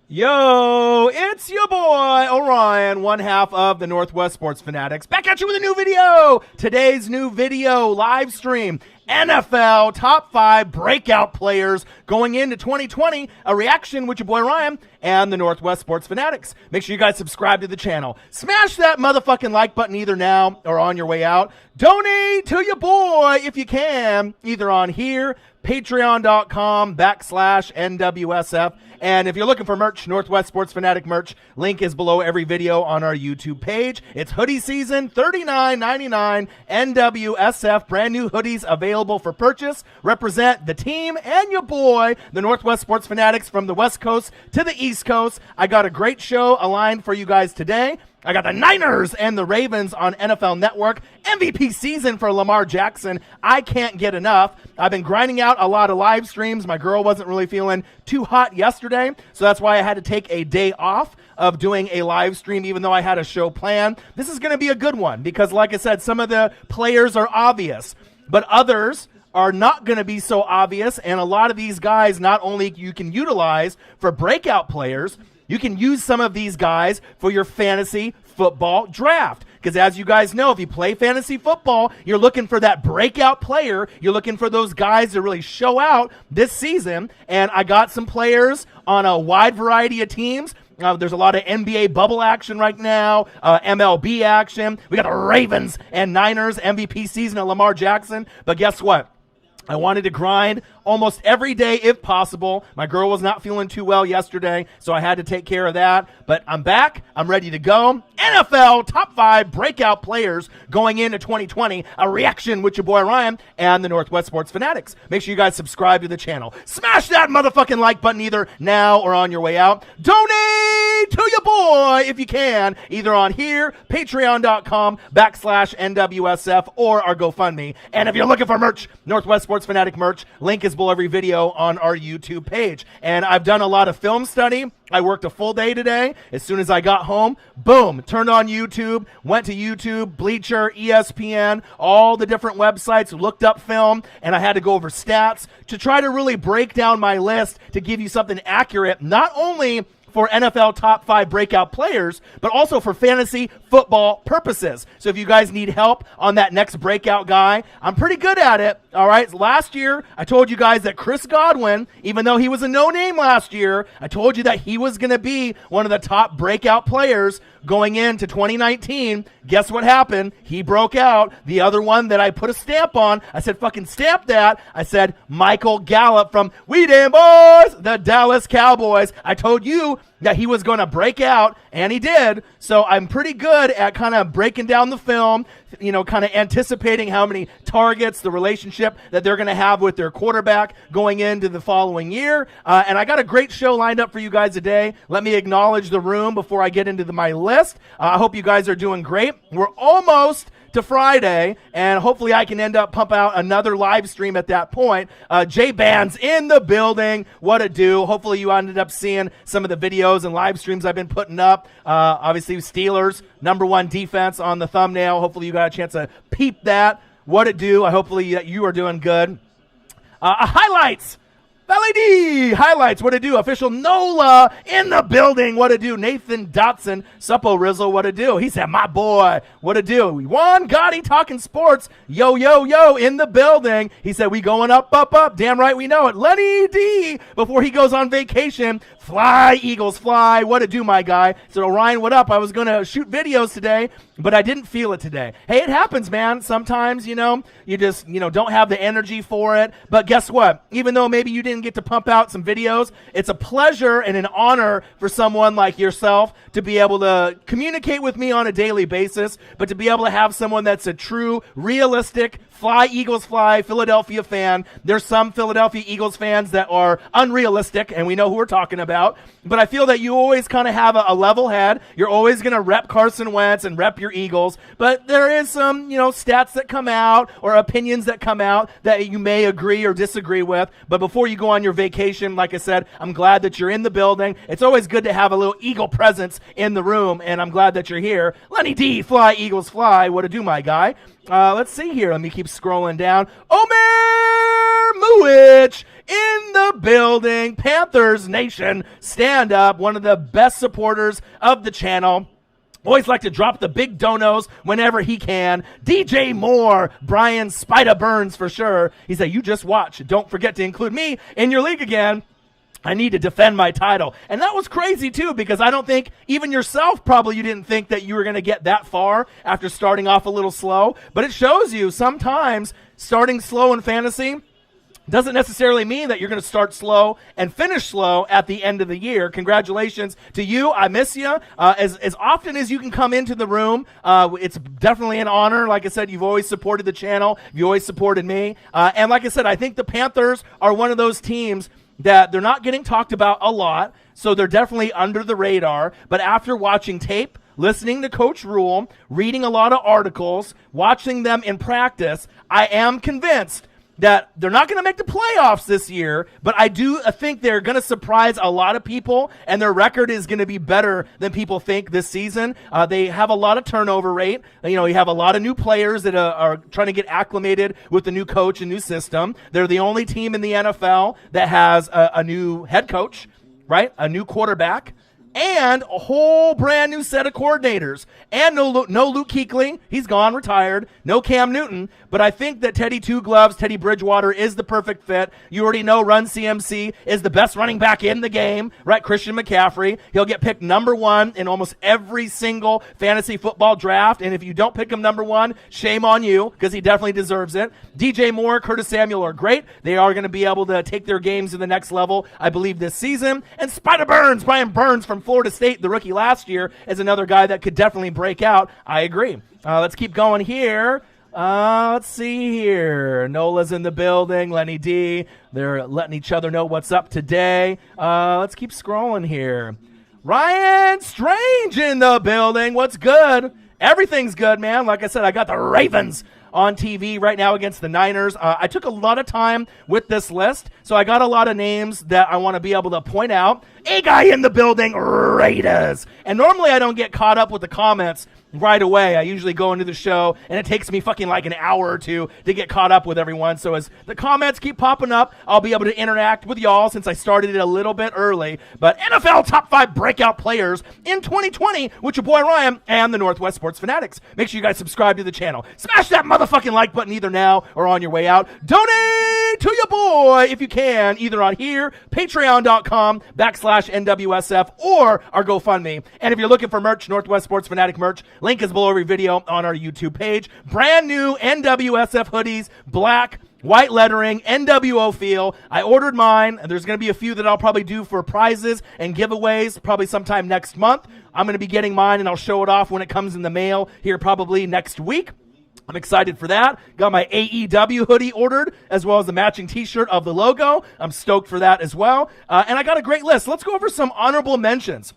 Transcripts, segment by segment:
Yo, it's your boy, Orion, one half of the Northwest Sports Fanatics. Back at you with a new video. Today's new video live stream. NFL top 5 breakout players going into 2020. A reaction with your boy Ryan and the Northwest Sports Fanatics. Make sure you guys subscribe to the channel. Smash that motherfucking like button either now or on your way out. Donate to your boy if you can, either on here, patreon.com/NWSF. And if you're looking for merch, Northwest Sports Fanatic merch, link is below every video on our YouTube page. It's hoodie season, $39.99 NWSF. Brand new hoodies available for purchase. Represent the team and your boy, the Northwest Sports Fanatics, from the West Coast to the East Coast. I got a great show aligned for you guys today. I got the Niners and the Ravens on NFL Network. MVP season for Lamar Jackson. I can't get enough. I've been grinding out a lot of live streams. My girl wasn't really feeling too hot yesterday, so that's why I had to take a day off of doing a live stream, even though I had a show planned. This is going to be a good one because, like I said, some of the players are obvious, but others are not going to be so obvious, and a lot of these guys not only you can utilize for breakout players, you can use some of these guys for your fantasy football draft. Because as you guys know, if you play fantasy football, you're looking for that breakout player. You're looking for those guys to really show out this season. And I got some players on a wide variety of teams. There's a lot of NBA bubble action right now, MLB action. We got the Ravens and Niners MVP season of Lamar Jackson. But guess what? I wanted to grind almost every day if possible. My girl was not feeling too well yesterday, so I had to take care of that. But I'm back. I'm ready to go. NFL top 5 breakout players going into 2020. A reaction with your boy Ryan and the Northwest Sports Fanatics. Make sure you guys subscribe to the channel. Smash that motherfucking like button either now or on your way out. Donate to your boy if you can, either on here, patreon.com/NWSF, or our GoFundMe. And if you're looking for merch, Northwest Sports Fanatic merch, link is below every video on our YouTube page. And I've done a lot of film study. I worked a full day today. As soon as I got home, boom, turned on YouTube, went to YouTube, Bleacher, ESPN, all the different websites, looked up film, and I had to go over stats to try to really break down my list to give you something accurate, not only for NFL top 5 breakout players, but also for fantasy football purposes. So if you guys need help on that next breakout guy, I'm pretty good at it. All right. Last year, I told you guys that Chris Godwin, even though he was a no-name last year, I told you that he was going to be one of the top breakout players going into 2019. Guess what happened? He broke out. The other one that I put a stamp on, I said, fucking stamp that. I said, Michael Gallup from We Damn Boys, the Dallas Cowboys. I told you that he was going to break out, and he did. So I'm pretty good at kind of breaking down the film, you know, kind of anticipating how many targets, the relationship that they're going to have with their quarterback going into the following year. And I got a great show lined up for you guys today. Let me acknowledge the room before I get into my list. I hope you guys are doing great. We're almost to Friday, and hopefully I can end up pump out another live stream at that point. J-Band's in the building. What a do. Hopefully you ended up seeing some of the videos and live streams I've been putting up. Obviously Steelers, #1 defense on the thumbnail. Hopefully you got a chance to peep that. What a do. Hopefully that you are doing good. Highlights. Valley D highlights, what to do. Official NOLA in the building, what to do. Nathan Dotson, Suppo Rizzle, what to do. He said, my boy, what to do. Juan Gotti talking sports, yo, yo, yo, in the building. He said, we going up, up, up. Damn right we know it. Lenny D, before he goes on vacation, fly, Eagles, fly. What to do, my guy. So Orion, what up? I was going to shoot videos today, but I didn't feel it today. Hey, it happens, man. Sometimes, you know, you just, you know, don't have the energy for it. But guess what? Even though maybe you didn't get to pump out some videos, it's a pleasure and an honor for someone like yourself to be able to communicate with me on a daily basis, but to be able to have someone that's a true, realistic, fly, Eagles, fly, Philadelphia fan. There's some Philadelphia Eagles fans that are unrealistic, and we know who we're talking about. But I feel that you always kind of have a level head. You're always going to rep Carson Wentz and rep your Eagles. But there is some, you know, stats that come out or opinions that come out that you may agree or disagree with. But before you go on your vacation. Like I said, I'm glad that you're in the building. It's always good to have a little Eagle presence in the room, and I'm glad that you're here. Lenny D, fly, Eagles fly. What to do, my guy? Let's see here. Let me keep scrolling down. Omer Muich in the building. Panthers Nation, stand up. One of the best supporters of the channel. Always like to drop the big donos whenever he can. DJ Moore, Brian Spida Burns for sure. He said, you just watch. Don't forget to include me in your league again. I need to defend my title. And that was crazy too, because I don't think, even yourself probably, you didn't think that you were going to get that far after starting off a little slow. But it shows you sometimes starting slow in fantasy doesn't necessarily mean that you're going to start slow and finish slow at the end of the year. Congratulations to you. I miss you. As often as you can come into the room, it's definitely an honor. Like I said, you've always supported the channel. You've always supported me. And like I said, I think the Panthers are one of those teams that they're not getting talked about a lot, so they're definitely under the radar. But after watching tape, listening to Coach Rule, reading a lot of articles, watching them in practice, I am convinced that they're not going to make the playoffs this year, but I do think they're going to surprise a lot of people, and their record is going to be better than people think this season. They have a lot of turnover rate. You have a lot of new players that are trying to get acclimated with the new coach and new system. They're the only team in the NFL that has a new head coach, right? A new quarterback, and a whole brand new set of coordinators. And no Luke Kuechly. He's gone, retired. No Cam Newton. But I think that Teddy Two Gloves, Teddy Bridgewater is the perfect fit. You already know Run CMC is the best running back in the game, right? Christian McCaffrey. He'll get picked number 1 in almost every single fantasy football draft. And if you don't pick him number 1, shame on you, because he definitely deserves it. DJ Moore, Curtis Samuel are great. They are going to be able to take their games to the next level, I believe, this season. And Spider Burns, Brian Burns from Florida State, the rookie last year, is another guy that could definitely break out. I agree. Let's keep going here. Let's see here. Nola's in the building. Lenny D. They're letting each other know what's up today. Let's keep scrolling here. Ryan Strange in the building. What's good? Everything's good, man. Like I said, I got the Ravens on TV right now against the Niners. I took a lot of time with this list, so I got a lot of names that I want to be able to point out. A guy in the building, Raiders. And normally I don't get caught up with the comments right away. I usually go into the show, and it takes me fucking like an hour or two to get caught up with everyone. So as the comments keep popping up, I'll be able to interact with y'all since I started it a little bit early. But NFL top 5 breakout players in 2020 with your boy Ryan and the Northwest Sports Fanatics. Make sure you guys subscribe to the channel. Smash that motherfucking like button either now or on your way out. Donate to your boy if you can, either on here, patreon.com/NWSF, or our GoFundMe. And if you're looking for merch, Northwest Sports Fanatic merch, link is below every video on our YouTube page. Brand new NWSF hoodies, black, white lettering, NWO feel. I ordered mine, and there's going to be a few that I'll probably do for prizes and giveaways probably sometime next month. I'm going to be getting mine, and I'll show it off when it comes in the mail here probably next week. I'm excited for that. Got my AEW hoodie ordered, as well as the matching t-shirt of the logo. I'm stoked for that as well. And I got a great list. Let's go over some honorable mentions,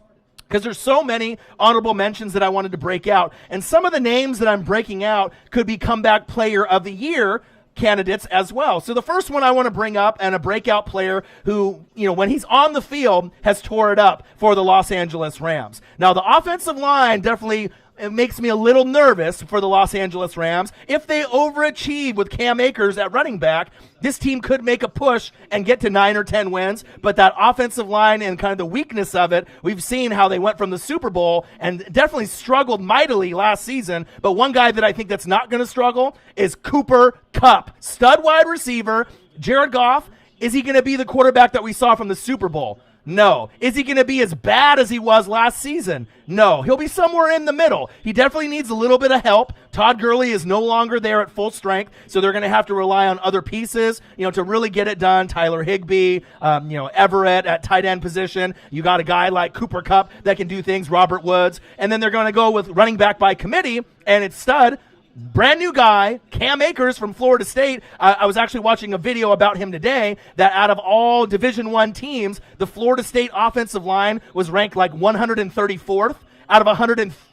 because there's so many honorable mentions that I wanted to break out. And some of the names that I'm breaking out could be comeback player of the year candidates as well. So the first one I want to bring up, and a breakout player who, when he's on the field, has tore it up for the Los Angeles Rams. Now, the offensive line definitely, it makes me a little nervous for the Los Angeles Rams. If they overachieve with Cam Akers at running back, this team could make a push and get to 9 or 10 wins. But that offensive line and kind of the weakness of it, we've seen how they went from the Super Bowl and definitely struggled mightily last season. But one guy that I think that's not going to struggle is Cooper Kupp. Stud wide receiver. Jared Goff, is he going to be the quarterback that we saw from the Super Bowl? No. Is he going to be as bad as he was last season? No. He'll be somewhere in the middle. He definitely needs a little bit of help. Todd Gurley is no longer there at full strength, so they're going to have to rely on other pieces, to really get it done. Tyler Higbee, Everett at tight end position. You got a guy like Cooper Kupp that can do things, Robert Woods. And then they're going to go with running back by committee, and it's stud, brand new guy, Cam Akers from Florida State. I was actually watching a video about him today that out of all Division I teams, the Florida State offensive line was ranked like 134th out of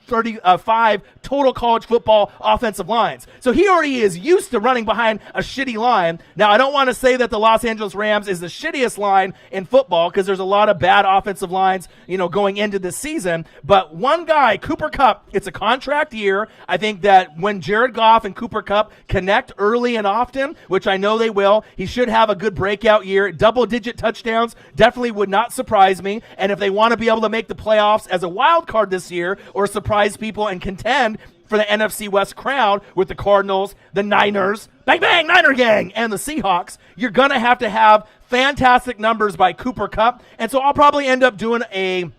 35 total college football offensive lines. So he already is used to running behind a shitty line. Now, I don't want to say that the Los Angeles Rams is the shittiest line in football because there's a lot of bad offensive lines, going into this season. But one guy, Cooper Kupp, it's a contract year. I think that when Jared Goff and Cooper Kupp connect early and often, which I know they will, he should have a good breakout year. Double-digit touchdowns definitely would not surprise me. And if they want to be able to make the playoffs as a wild card this year or surprise people and contend for the NFC West crown with the Cardinals, the Niners, bang, bang, Niner gang, and the Seahawks, you're going to have fantastic numbers by Cooper Kupp. And so I'll probably end up doing a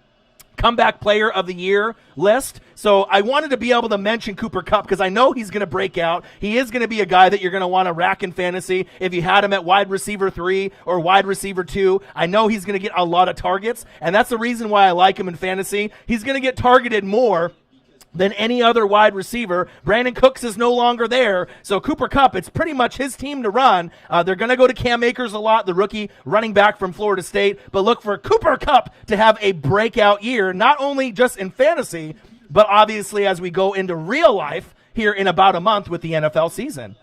comeback player of the year list. So I wanted to be able to mention Cooper Kupp because I know he's going to break out. He is going to be a guy that you're going to want to rack in fantasy. If you had him at wide receiver 3 or wide receiver 2, I know he's going to get a lot of targets, and that's the reason why I like him in fantasy. He's going to get targeted more than any other wide receiver. Brandon Cooks is no longer there, so Cooper Kupp, it's pretty much his team to run. They're going to go to Cam Akers a lot, the rookie running back from Florida State, but look for Cooper Kupp to have a breakout year, not only just in fantasy, but obviously as we go into real life here in about a month with the NFL season.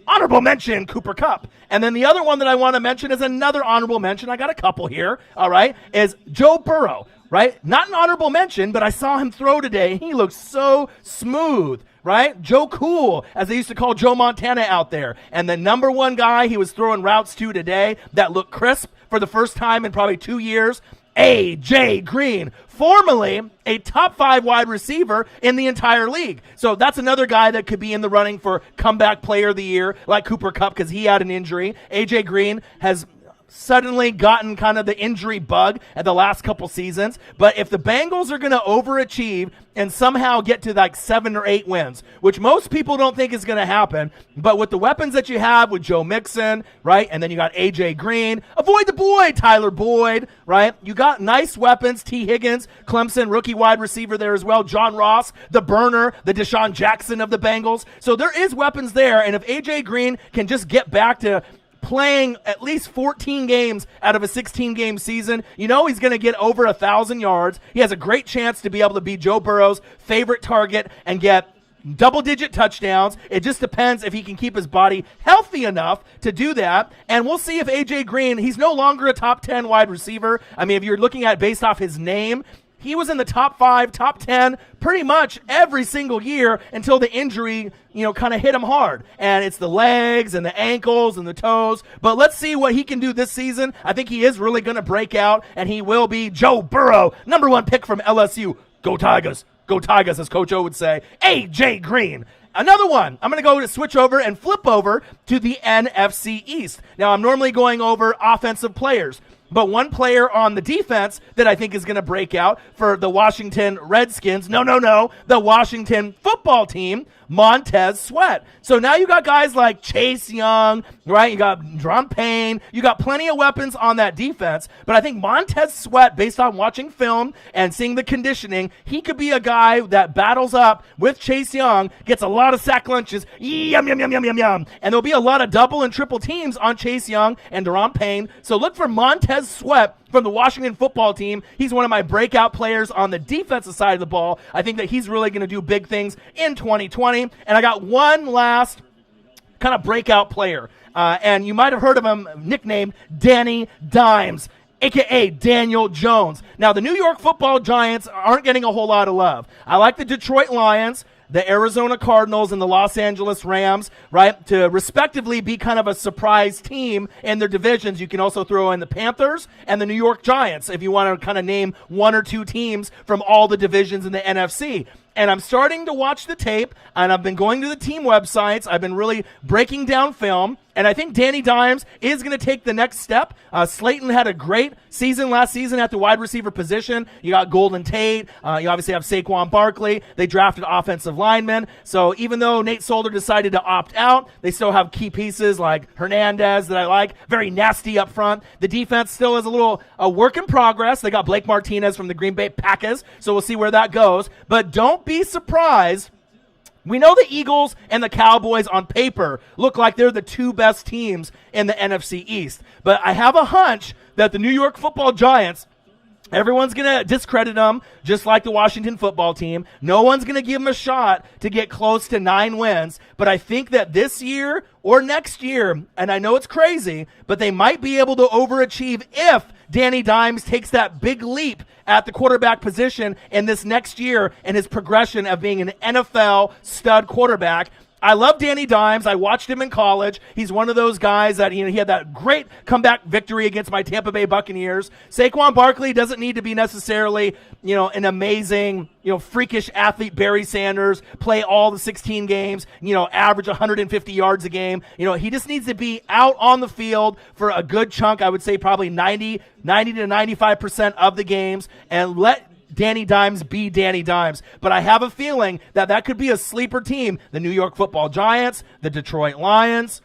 Honorable mention, Cooper Kupp. And then the other one that I want to mention is another honorable mention. I got a couple here, all right, is Joe Burrow. Right? Not an honorable mention, but I saw him throw today. He looks so smooth, right? Joe Cool, as they used to call Joe Montana out there. And the number one guy he was throwing routes to today that looked crisp for the first time in probably 2 years, A.J. Green, formerly a top 5 wide receiver in the entire league. So that's another guy that could be in the running for comeback player of the year, like Cooper Kupp, because he had an injury. A.J. Green has suddenly gotten kind of the injury bug at the last couple seasons. But if the Bengals are going to overachieve and somehow get to like 7 or 8 wins, which most people don't think is going to happen, but with the weapons that you have with Joe Mixon, right, and then you got A.J. Green, avoid the boy, Tyler Boyd, right, you got nice weapons, T. Higgins, Clemson, rookie wide receiver there as well, John Ross, the burner, the Deshaun Jackson of the Bengals. So there is weapons there, and if A.J. Green can just get back to playing at least 14 games out of a 16-game season, he's going to get over 1,000 yards. He has a great chance to be able to be Joe Burrow's favorite target and get double-digit touchdowns. It just depends if he can keep his body healthy enough to do that. And we'll see if A.J. Green, he's no longer a top 10 wide receiver. I mean, if you're looking at it based off his name, he was in the top 5, top 10 pretty much every single year until the injury, kind of hit him hard. And it's the legs and the ankles and the toes. But let's see what he can do this season. I think he is really going to break out, and he will be Joe Burrow, number 1 pick from LSU. Go Tigers. Go Tigers, as Coach O would say. A.J. Green. Another one, I'm going to go to switch over and flip over to the NFC East. Now, I'm normally going over offensive players, but one player on the defense that I think is going to break out for the Washington Redskins, the Washington football team, Montez Sweat. So now you got guys like Chase Young, right? You got Drum Payne. You got plenty of weapons on that defense. But I think Montez Sweat, based on watching film and seeing the conditioning, he could be a guy that battles up with Chase Young, gets a lot of sack lunches, yum, yum, yum, yum, yum, yum. And there'll be a lot of double and triple teams on Chase Young and Drum Payne. So look for Montez Sweat from the Washington football team. He's one of my breakout players on the defensive side of the ball. I think that he's really going to do big things in 2020. And I got one last kind of breakout player. And you might have heard of him, nicknamed Danny Dimes, a.k.a. Daniel Jones. Now, the New York football Giants aren't getting a whole lot of love. I like the Detroit Lions, the Arizona Cardinals, and the Los Angeles Rams, right, to respectively be kind of a surprise team in their divisions. You can also throw in the Panthers and the New York Giants if you want to kind of name 1 or 2 teams from all the divisions in the NFC. And I'm starting to watch the tape, and I've been going to the team websites. I've been really breaking down film, and I think Danny Dimes is going to take the next step. Slayton had a great season last season at the wide receiver position. You got Golden Tate. You obviously have Saquon Barkley. They drafted offensive linemen. So even though Nate Solder decided to opt out, they still have key pieces like Hernandez that I like. Very nasty up front. The defense still is a work in progress. They got Blake Martinez from the Green Bay Packers, so we'll see where that goes. But don't be surprised. We know the Eagles and the Cowboys on paper look like they're the 2 best teams in the NFC East. But I have a hunch that the New York football Giants Everyone's going to discredit him, just like the Washington football team. No one's going to give him a shot to get close to 9 wins. But I think that this year or next year, and I know it's crazy, but they might be able to overachieve if Danny Dimes takes that big leap at the quarterback position in this next year in his progression of being an NFL stud quarterback. I love Danny Dimes. I watched him in college. He's one of those guys that, he had that great comeback victory against my Tampa Bay Buccaneers. Saquon Barkley doesn't need to be necessarily, an amazing, freakish athlete, Barry Sanders, play all the 16 games, average 150 yards a game. He just needs to be out on the field for a good chunk. I would say probably 90 to 95% of the games, and let Danny Dimes be Danny Dimes. But I have a feeling that could be a sleeper team. The New York Football Giants, the Detroit Lions,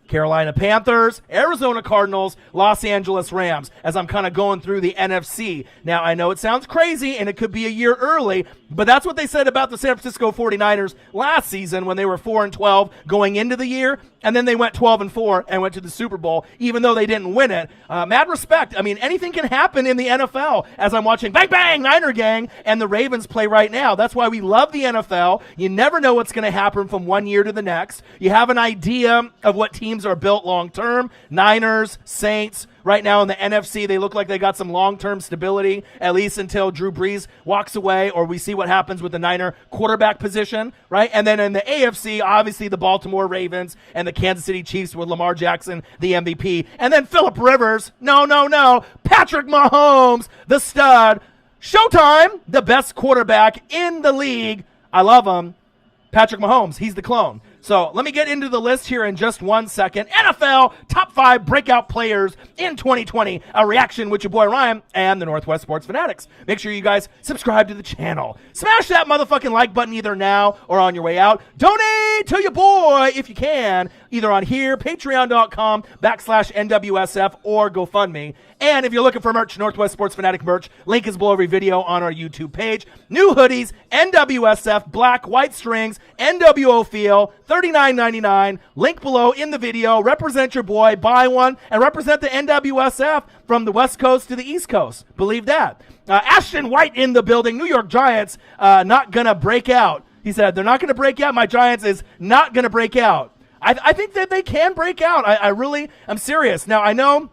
Carolina Panthers, Arizona Cardinals, Los Angeles Rams, as I'm kind of going through the NFC. Now, I know it sounds crazy and it could be a year early, but that's what they said about the San Francisco 49ers last season when they were 4-12 going into the year, and then they went 12-4 and went to the Super Bowl, even though they didn't win it. Mad respect. I mean, anything can happen in the NFL, as I'm watching Bang Bang Niner Gang and the Ravens play right now. That's why we love the NFL. You never know what's going to happen from one year to the next. You have an idea of what teams are built long-term. Niners, Saints. Right now in the NFC, they look like they got some long-term stability, at least until Drew Brees walks away, or we see what happens with the Niner quarterback position, right? And then in the AFC, obviously the Baltimore Ravens and the Kansas City Chiefs with Lamar Jackson, the MVP. And then Phillip Rivers, no, Patrick Mahomes, the stud. Showtime, the best quarterback in the league. I love him. Patrick Mahomes, he's the clone. So let me get into the list here in just 1 second. NFL top 5 breakout players in 2020. A reaction with your boy Ryan and the Northwest Sports Fanatics. Make sure you guys subscribe to the channel. Smash that motherfucking like button either now or on your way out. Donate to your boy if you can, either on here, patreon.com/NWSF, or GoFundMe. And if you're looking for merch, Northwest Sports Fanatic merch, link is below every video on our YouTube page. New hoodies, NWSF, black, white strings, NWO feel, $39.99. Link below in the video. Represent your boy, buy one, and represent the NWSF from the West Coast to the East Coast. Believe that. Ashton White in the building. New York Giants not going to break out. He said, they're not going to break out. My Giants is not going to break out. I think that they can break out. I'm serious. Now, I know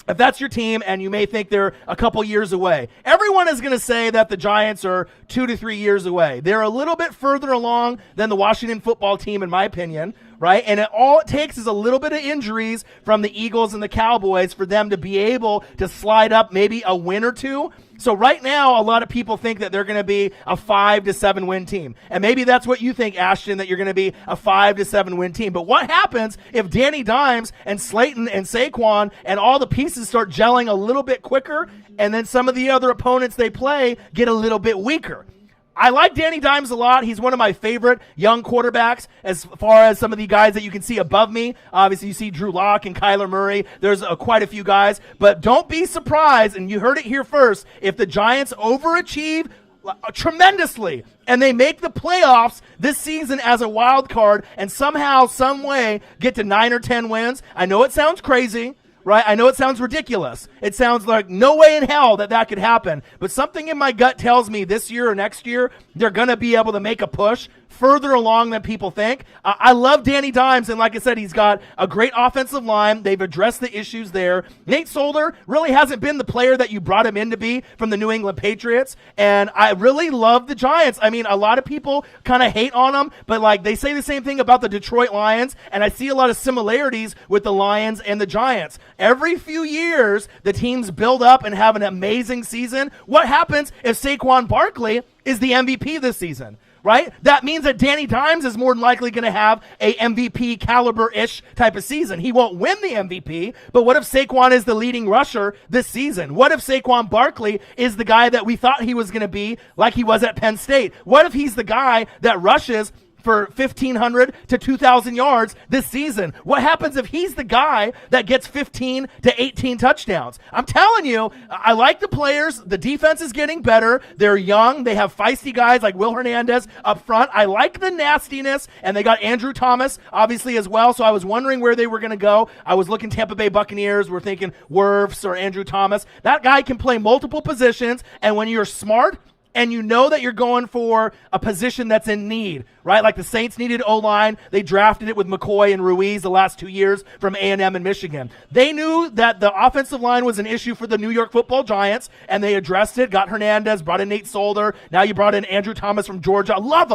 if that's your team and you may think they're a couple years away, everyone is going to say that the Giants are 2 to 3 years away. They're a little bit further along than the Washington football team, in my opinion, right? And all it takes is a little bit of injuries from the Eagles and the Cowboys for them to be able to slide up maybe a win or two. So right now, a lot of people think that they're going to be a 5 to 7 win team. And maybe that's what you think, Ashton, that you're going to be a 5 to 7 win team. But what happens if Danny Dimes and Slayton and Saquon and all the pieces start gelling a little bit quicker, and then some of the other opponents they play get a little bit weaker? I like Danny Dimes a lot. He's one of my favorite young quarterbacks as far as some of the guys that you can see above me. Obviously, you see Drew Lock and Kyler Murray. There's quite a few guys. But don't be surprised, and you heard it here first, if the Giants overachieve tremendously and they make the playoffs this season as a wild card and somehow, some way get to 9 or 10 wins. I know it sounds crazy. Right? I know it sounds ridiculous. It sounds like no way in hell that could happen. But something in my gut tells me this year or next year, they're going to be able to make a push further along than people think. I love Danny Dimes, and like I said, he's got a great offensive line. They've addressed the issues there. Nate Solder really hasn't been the player that you brought him in to be from the New England Patriots, and I really love the Giants. I mean, a lot of people kind of hate on them, but like they say the same thing about the Detroit Lions, and I see a lot of similarities with the Lions and the Giants. Every few years, the teams build up and have an amazing season. What happens if Saquon Barkley is the MVP this season? Right? That means that Danny Dimes is more than likely going to have a MVP caliber-ish type of season. He won't win the MVP, but what if Saquon is the leading rusher this season? What if Saquon Barkley is the guy that we thought he was going to be like he was at Penn State? What if he's the guy that rushes for 1,500 to 2,000 yards this season? What happens if he's the guy that gets 15 to 18 touchdowns? I'm telling you, I like the players. The defense is getting better. They're young. They have feisty guys like Will Hernandez up front. I like the nastiness, and they got Andrew Thomas, obviously, as well. So I was wondering where they were going to go. I was looking Tampa Bay Buccaneers. We're thinking Wirfs or Andrew Thomas. That guy can play multiple positions, and when you're smart and you know that you're going for a position that's in need, right? Like the Saints needed O-line. They drafted it with McCoy and Ruiz the last 2 years from A&M and Michigan. They knew that the offensive line was an issue for the New York Football Giants, and they addressed it, got Hernandez, brought in Nate Solder. Now you brought in Andrew Thomas from Georgia. Love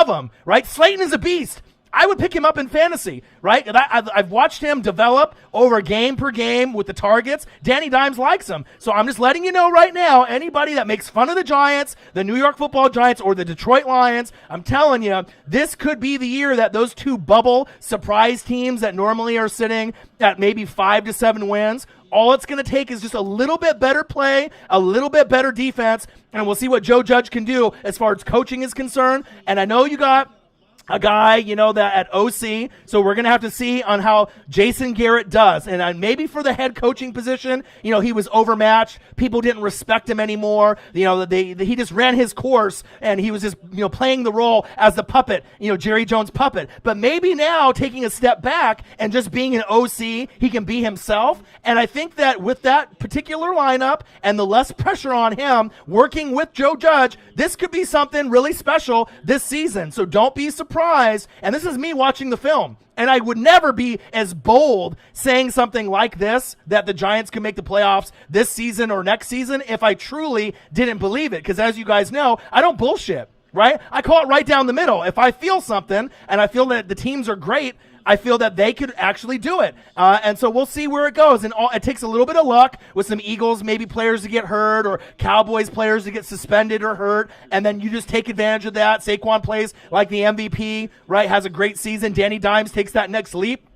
him, right? Slayton is a beast. I would pick him up in fantasy, right? And I've watched him develop over game per game with the targets. Danny Dimes likes him. So I'm just letting you know right now, anybody that makes fun of the Giants, the New York Football Giants, or the Detroit Lions, I'm telling you, this could be the year that those two bubble surprise teams that normally are sitting at maybe 5 to 7 wins, all it's going to take is just a little bit better play, a little bit better defense, and we'll see what Joe Judge can do as far as coaching is concerned. And I know you got a guy, that at OC, so we're going to have to see on how Jason Garrett does. And maybe for the head coaching position, he was overmatched. People didn't respect him anymore. He just ran his course, and he was just, playing the role as the puppet, Jerry Jones' puppet. But maybe now, taking a step back and just being an OC, he can be himself. And I think that with that particular lineup and the less pressure on him, working with Joe Judge, this could be something really special this season. So don't be surprised. And this is me watching the film, and I would never be as bold saying something like this, that the Giants can make the playoffs this season or next season, if I truly didn't believe it. Because as you guys know, I don't bullshit, right? I call it right down the middle. If I feel something and I feel that the teams are great, I feel that they could actually do it. And so we'll see where it goes. And it takes a little bit of luck with some Eagles, maybe players to get hurt, or Cowboys players to get suspended or hurt. And then you just take advantage of that. Saquon plays like the MVP, right? Has a great season. Danny Dimes takes that next leap.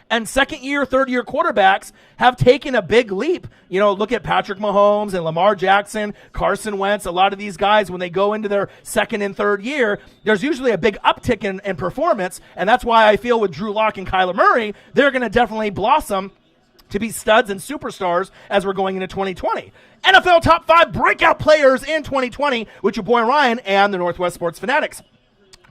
And second-year, third-year quarterbacks have taken a big leap. Look at Patrick Mahomes and Lamar Jackson, Carson Wentz. A lot of these guys, when they go into their second and third year, there's usually a big uptick in performance. And that's why I feel with Drew Lock and Kyler Murray, they're going to definitely blossom to be studs and superstars as we're going into 2020. NFL top 5 breakout players in 2020 with your boy Ryan and the Northwest Sports Fanatics.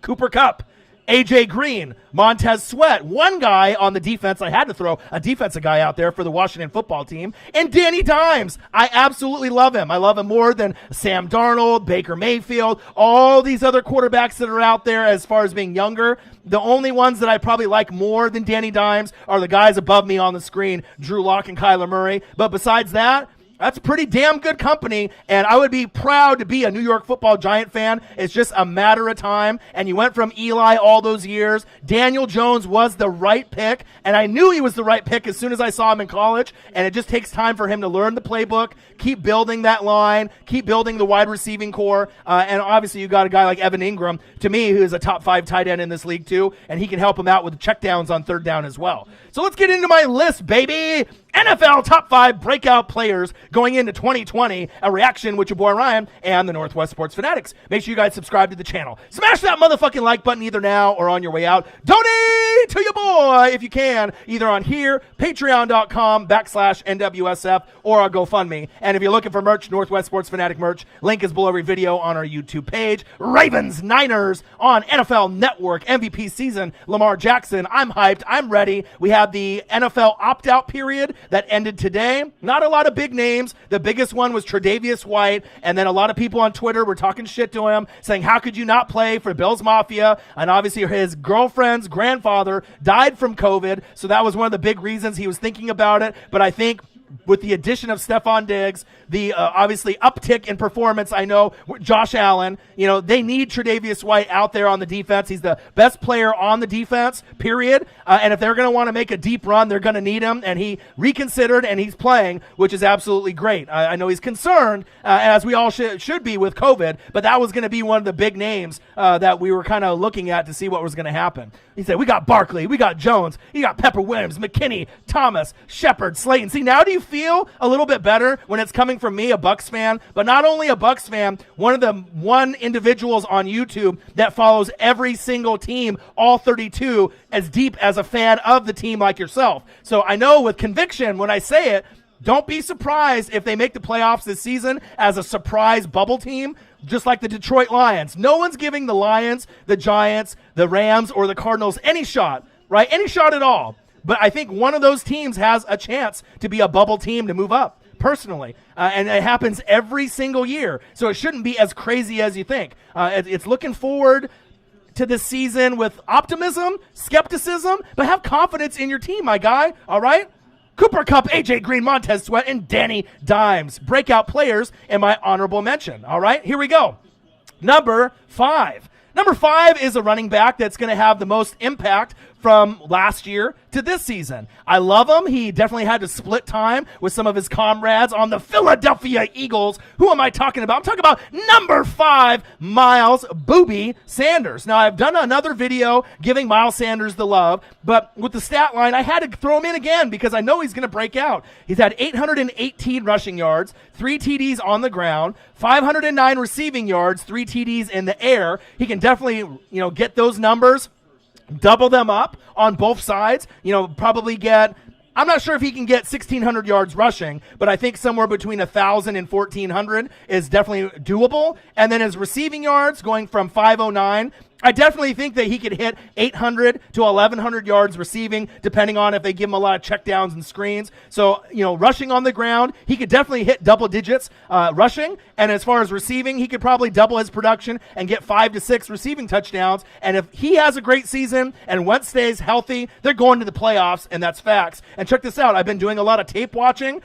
Cooper Kupp, A.J. Green, Montez Sweat, one guy on the defense. I had to throw a defensive guy out there for the Washington football team, and Danny Dimes. I absolutely love him. I love him more than Sam Darnold, Baker Mayfield, all these other quarterbacks that are out there as far as being younger. The only ones that I probably like more than Danny Dimes are the guys above me on the screen, Drew Lock and Kyler Murray. But besides that, that's pretty damn good company, and I would be proud to be a New York Football Giant fan. It's just a matter of time, and you went from Eli all those years. Daniel Jones was the right pick, and I knew he was the right pick as soon as I saw him in college, and it just takes time for him to learn the playbook, keep building that line, keep building the wide receiving core, and obviously you got a guy like Evan Ingram, to me, who is a top 5 tight end in this league too, and he can help him out with checkdowns on third down as well. So let's get into my list, baby. NFL top 5 breakout players going into 2020. A reaction with your boy Ryan and the Northwest Sports Fanatics. Make sure you guys subscribe to the channel. Smash that motherfucking like button either now or on your way out. Donate to your boy if you can, either on here, patreon.com/NWSF, or our GoFundMe. And if you're looking for merch, Northwest Sports Fanatic merch, link is below every video on our YouTube page. Ravens, Niners on NFL Network, MVP season, Lamar Jackson. I'm hyped. I'm ready. We have the NFL opt-out period that ended today. Not a lot of big names. The biggest one was Tre'Davious White, and then a lot of people on Twitter were talking shit to him, saying, how could you not play for Bills Mafia? And obviously his girlfriend's grandfather died from COVID, so that was one of the big reasons he was thinking about it. But I think with the addition of Stephon Diggs, the obviously uptick in performance, I know, Josh Allen, they need Tre'Davious White out there on the defense. He's the best player on the defense, period. And if they're going to want to make a deep run, they're going to need him. And he reconsidered, and he's playing, which is absolutely great. I know he's concerned, as we all should be with COVID, but that was going to be one of the big names that we were kind of looking at to see what was going to happen. He said, we got Barkley, we got Jones, you got Pepper Williams, McKinney, Thomas, Shepard, Slayton. See, now do you feel a little bit better when it's coming from me, a Bucks fan, but not only a Bucks fan, one of the individuals on YouTube that follows every single team, all 32, as deep as a fan of the team like yourself. So I know with conviction when I say it, don't be surprised if they make the playoffs this season as a surprise bubble team, just like the Detroit Lions. No one's giving the Lions, the Giants, the Rams, or the Cardinals any shot, right? Any shot at all. But I think one of those teams has a chance to be a bubble team to move up, personally. And it happens every single year. So it shouldn't be as crazy as you think. It's looking forward to this season with optimism, skepticism, but have confidence in your team, my guy, all right? Cooper Kupp, AJ Green, Montez Sweat, and Danny Dimes. Breakout players in my honorable mention. All right, here we go. Number 5. Number 5 is a running back that's going to have the most impact from last year to this season. I love him. He definitely had to split time with some of his comrades on the Philadelphia Eagles. Who am I talking about? I'm talking about number 5, Miles Booby Sanders. Now, I've done another video giving Miles Sanders the love, but with the stat line, I had to throw him in again because I know he's going to break out. He's had 818 rushing yards, 3 TDs on the ground, 509 receiving yards, 3 TDs in the air. He can definitely, get those numbers, double them up on both sides, probably get, I'm not sure if he can get 1,600 yards rushing, but I think somewhere between 1,000 and 1,400 is definitely doable. And then his receiving yards going from 509, I definitely think that he could hit 800 to 1,100 yards receiving, depending on if they give him a lot of checkdowns and screens. So, rushing on the ground, he could definitely hit double digits rushing. And as far as receiving, he could probably double his production and get 5 to 6 receiving touchdowns. And if he has a great season and Wentz stays healthy, they're going to the playoffs, and that's facts. And check this out. I've been doing a lot of tape watching,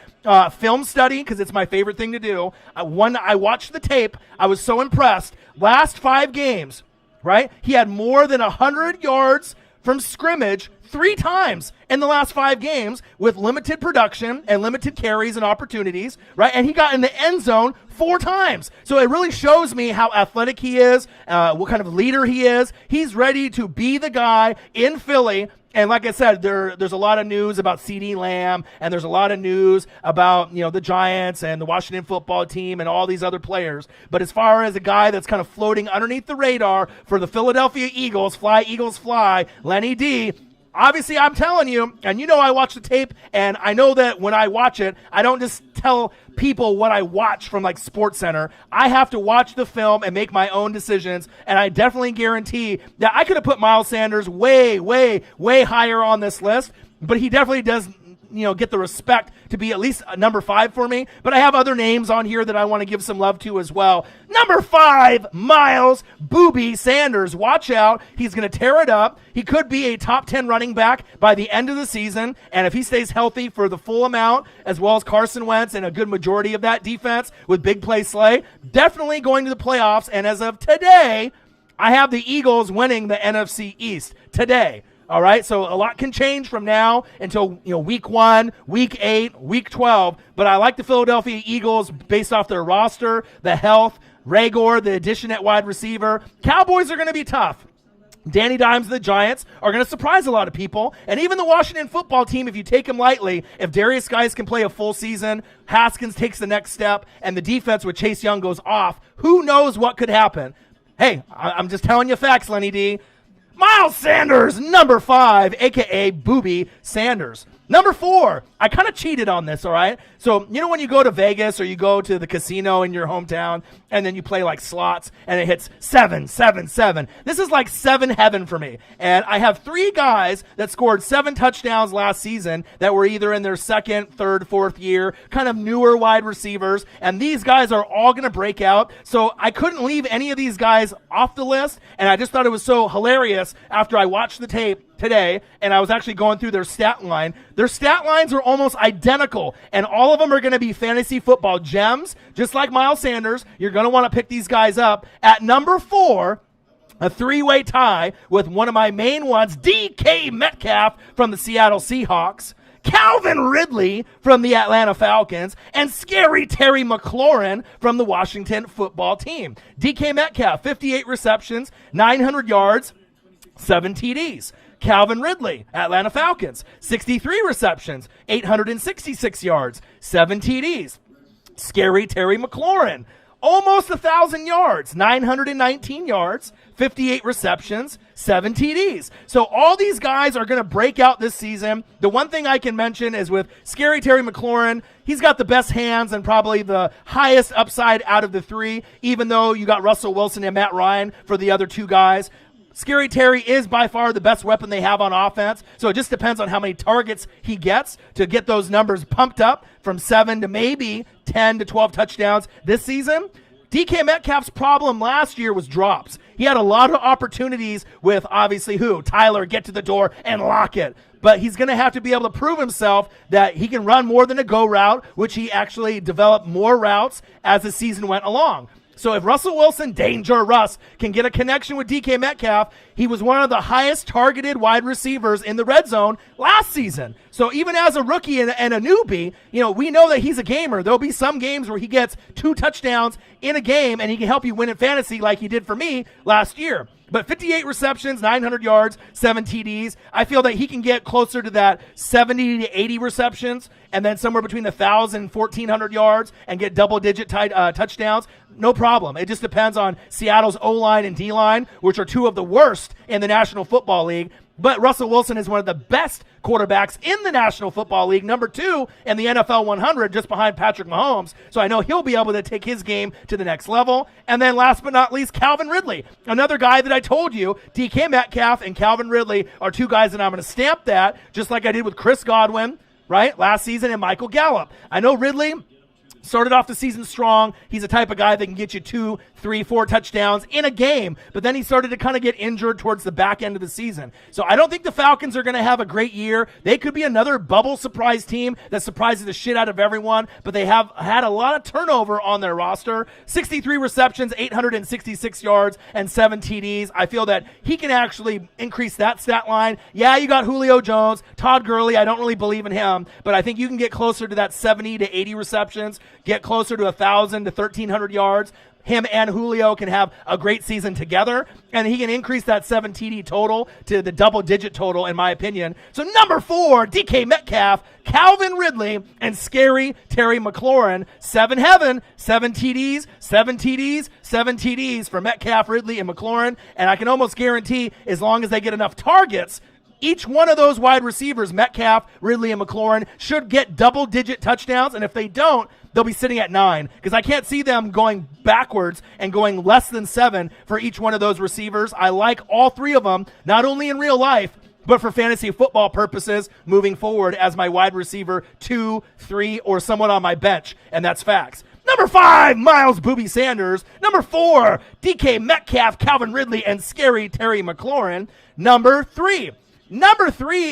film study, because it's my favorite thing to do. When I watched the tape, I was so impressed. Last 5 games, right? He had more than 100 yards from scrimmage 3 times in the last 5 games with limited production and limited carries and opportunities, right? And he got in the end zone 4 times. So it really shows me how athletic he is, what kind of leader he is. He's ready to be the guy in Philly. And like I said, there's a lot of news about CeeDee Lamb, and there's a lot of news about, the Giants and the Washington football team and all these other players. But as far as a guy that's kind of floating underneath the radar for the Philadelphia Eagles, fly, Eagles, fly, Lenny D, obviously I'm telling you, and I watch the tape, and I know that when I watch it, I don't just tell people what I watch from like SportsCenter. I have to watch the film and make my own decisions, and I definitely guarantee that I could have put Miles Sanders way, way, way higher on this list, but he definitely does get the respect to be at least number 5 for me. But I have other names on here that I want to give some love to as well. Number 5, Miles Booby Sanders. Watch out. He's going to tear it up. He could be a top 10 running back by the end of the season. And if he stays healthy for the full amount, as well as Carson Wentz and a good majority of that defense with big play Slay, definitely going to the playoffs. And as of today, I have the Eagles winning the NFC East today. All right, so a lot can change from now until week 1, week 8, week 12. But I like the Philadelphia Eagles based off their roster, the health, Rager, the addition at wide receiver. Cowboys are going to be tough. Danny Dimes and the Giants are going to surprise a lot of people. And even the Washington football team, if you take them lightly, if Darius Guice can play a full season, Haskins takes the next step, and the defense with Chase Young goes off, who knows what could happen? Hey, I'm just telling you facts, Lenny D. Miles Sanders, number 5, a.k.a. Booby Sanders. Number 4, I kind of cheated on this, all right? So, when you go to Vegas or you go to the casino in your hometown and then you play like slots and it hits 7, 7, 7. This is like 7 heaven for me. And I have 3 guys that scored 7 touchdowns last season that were either in their 2nd, 3rd, 4th year, kind of newer wide receivers. And these guys are all going to break out. So I couldn't leave any of these guys off the list. And I just thought it was so hilarious after I watched the tape today, and I was actually going through their stat line. Their stat lines are almost identical, and all of them are going to be fantasy football gems, just like Miles Sanders. You're going to want to pick these guys up. At number 4, a 3-way tie with one of my main ones, DK Metcalf from the Seattle Seahawks, Calvin Ridley from the Atlanta Falcons, and Scary Terry McLaurin from the Washington football team. DK Metcalf, 58 receptions, 900 yards, 7 TDs. Calvin Ridley, Atlanta Falcons, 63 receptions, 866 yards, 7 TDs. Scary Terry McLaurin, almost 1,000 yards, 919 yards, 58 receptions, 7 TDs. So all these guys are going to break out this season. The one thing I can mention is with Scary Terry McLaurin, he's got the best hands and probably the highest upside out of the three, even though you got Russell Wilson and Matt Ryan for the other two guys. Scary Terry is by far the best weapon they have on offense, so it just depends on how many targets he gets to get those numbers pumped up from 7 to maybe 10 to 12 touchdowns this season. DK Metcalf's problem last year was drops. He had a lot of opportunities with, obviously, Tyler, get to the door and lock it. But he's going to have to be able to prove himself that he can run more than a go route, which he actually developed more routes as the season went along. So if Russell Wilson, Danger Russ, can get a connection with DK Metcalf, he was one of the highest targeted wide receivers in the red zone last season. So even as a rookie and a newbie, we know that he's a gamer. There'll be some games where he gets 2 touchdowns in a game and he can help you win in fantasy like he did for me last year. But 58 receptions, 900 yards, 7 TDs. I feel that he can get closer to that 70 to 80 receptions and then somewhere between 1,000 and 1,400 yards and get double-digit touchdowns. No problem. It just depends on Seattle's O-line and D-line, which are 2 of the worst in the National Football League. But Russell Wilson is one of the best quarterbacks in the National Football League, number 2 in the NFL 100, just behind Patrick Mahomes. So I know he'll be able to take his game to the next level. And then last but not least, Calvin Ridley, another guy that I told you, DK Metcalf and Calvin Ridley are 2 guys that I'm going to stamp that, just like I did with Chris Godwin, right, last season, and Michael Gallup. I know Ridley started off the season strong. He's a type of guy that can get you 2, 3, 4 touchdowns in a game, but then he started to kind of get injured towards the back end of the season. So I don't think the Falcons are going to have a great year. They could be another bubble surprise team that surprises the shit out of everyone, but they have had a lot of turnover on their roster. 63 receptions, 866 yards, and 7 TDs. I feel that he can actually increase that stat line. Yeah, you got Julio Jones, Todd Gurley. I don't really believe in him, but I think you can get closer to that 70 to 80 receptions, get closer to 1,000 to 1,300 yards. Him and Julio can have a great season together, and he can increase that 7 TD total to the double-digit total, in my opinion. So number 4, DK Metcalf, Calvin Ridley, and Scary Terry McLaurin. 7 heaven, 7 TDs, 7 TDs, 7 TDs for Metcalf, Ridley, and McLaurin. And I can almost guarantee, as long as they get enough targets, each one of those wide receivers, Metcalf, Ridley, and McLaurin, should get double-digit touchdowns. And if they don't, they'll be sitting at 9, because I can't see them going backwards and going less than 7 for each one of those receivers. I like all 3 of them, not only in real life, but for fantasy football purposes moving forward as my wide receiver 2, 3, or someone on my bench, and that's facts. Number 5, Miles Booby Sanders. Number 4, DK Metcalf, Calvin Ridley, and Scary Terry McLaurin. Number 3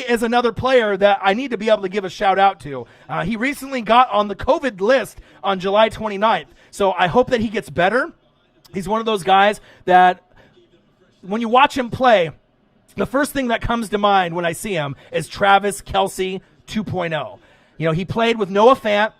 is another player that I need to be able to give a shout out to. He recently got on the COVID list on July 29th, so I hope that he gets better. He's one of those guys that when you watch him play, the first thing that comes to mind when I see him is Travis Kelce 2.0. He played with Noah Fant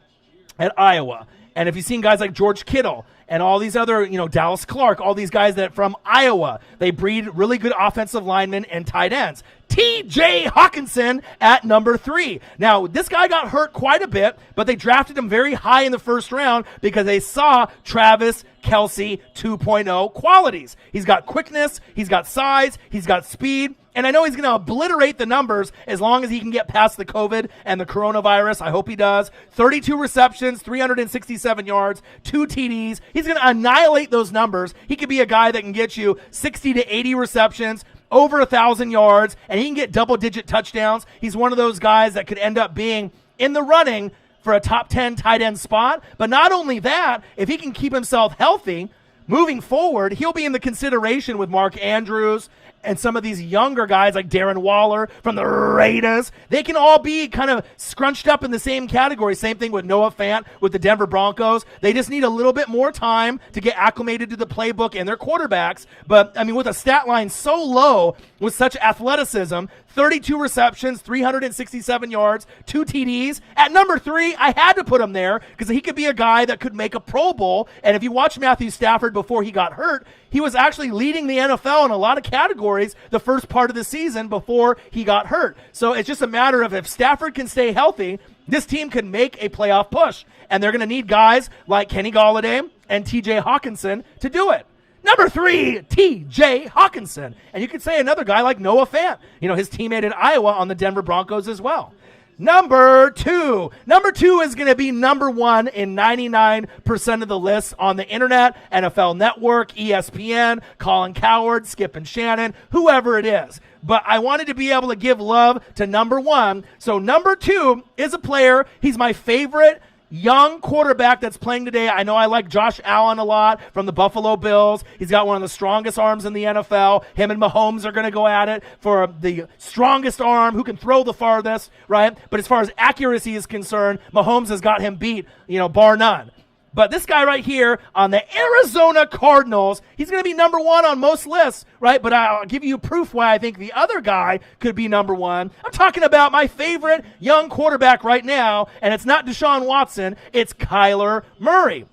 at Iowa. And if you've seen guys like George Kittle and all these other, Dallas Clark, all these guys that from Iowa, they breed really good offensive linemen and tight ends. T.J. Hawkinson at number 3. Now, this guy got hurt quite a bit, but they drafted him very high in the first round because they saw Travis Kelce 2.0 qualities. He's got quickness, he's got size, he's got speed, and I know he's going to obliterate the numbers as long as he can get past the COVID and the coronavirus. I hope he does. 32 receptions, 367 yards, 2 TDs. He's going to annihilate those numbers. He could be a guy that can get you 60 to 80 receptions, over 1,000 yards, and he can get double-digit touchdowns. He's one of those guys that could end up being in the running for a top 10 tight end spot. But not only that, if he can keep himself healthy moving forward, he'll be in the consideration with Mark Andrews and some of these younger guys like Darren Waller from the Raiders. They can all be kind of scrunched up in the same category. Same thing with Noah Fant with the Denver Broncos. They just need a little bit more time to get acclimated to the playbook and their quarterbacks. But, with a stat line so low, with such athleticism, 32 receptions, 367 yards, 2 TDs. At number 3, I had to put him there because he could be a guy that could make a Pro Bowl. And if you watch Matthew Stafford before he got hurt, he was actually leading the NFL in a lot of categories territories the first part of the season before he got hurt. So it's just a matter of if Stafford can stay healthy, this team could make a playoff push. And they're going to need guys like Kenny Golladay and TJ Hawkinson to do it. Number 3, T.J. Hawkinson. And you could say another guy like Noah Fant, his teammate in Iowa on the Denver Broncos as well. Number 2 is going to be number 1 in 99% of the lists on the internet, NFL Network, ESPN, Colin Cowherd, Skip and Shannon, whoever it is. But I wanted to be able to give love to number 1. So number 2 is a player. He's my favorite young quarterback that's playing today. I know I like Josh Allen a lot from the Buffalo Bills. He's got one of the strongest arms in the NFL. Him and Mahomes are going to go at it for the strongest arm, who can throw the farthest, right? But as far as accuracy is concerned, Mahomes has got him beat, bar none. But this guy right here on the Arizona Cardinals, he's going to be number 1 on most lists, right? But I'll give you proof why I think the other guy could be number 1. I'm talking about my favorite young quarterback right now, and it's not Deshaun Watson, it's Kyler Murray.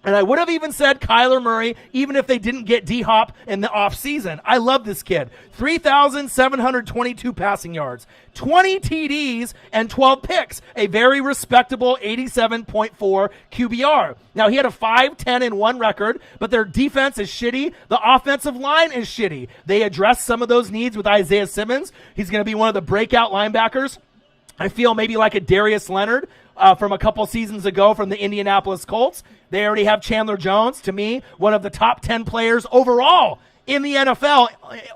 And I would have even said Kyler Murray, even if they didn't get D-Hop in the offseason. I love this kid. 3,722 passing yards, 20 TDs, and 12 picks. A very respectable 87.4 QBR. Now, he had a 5-10-1 record, but their defense is shitty. The offensive line is shitty. They addressed some of those needs with Isaiah Simmons. He's going to be one of the breakout linebackers. I feel maybe like a Darius Leonard from a couple seasons ago from the Indianapolis Colts. They already have Chandler Jones, to me, one of the top 10 players overall in the NFL,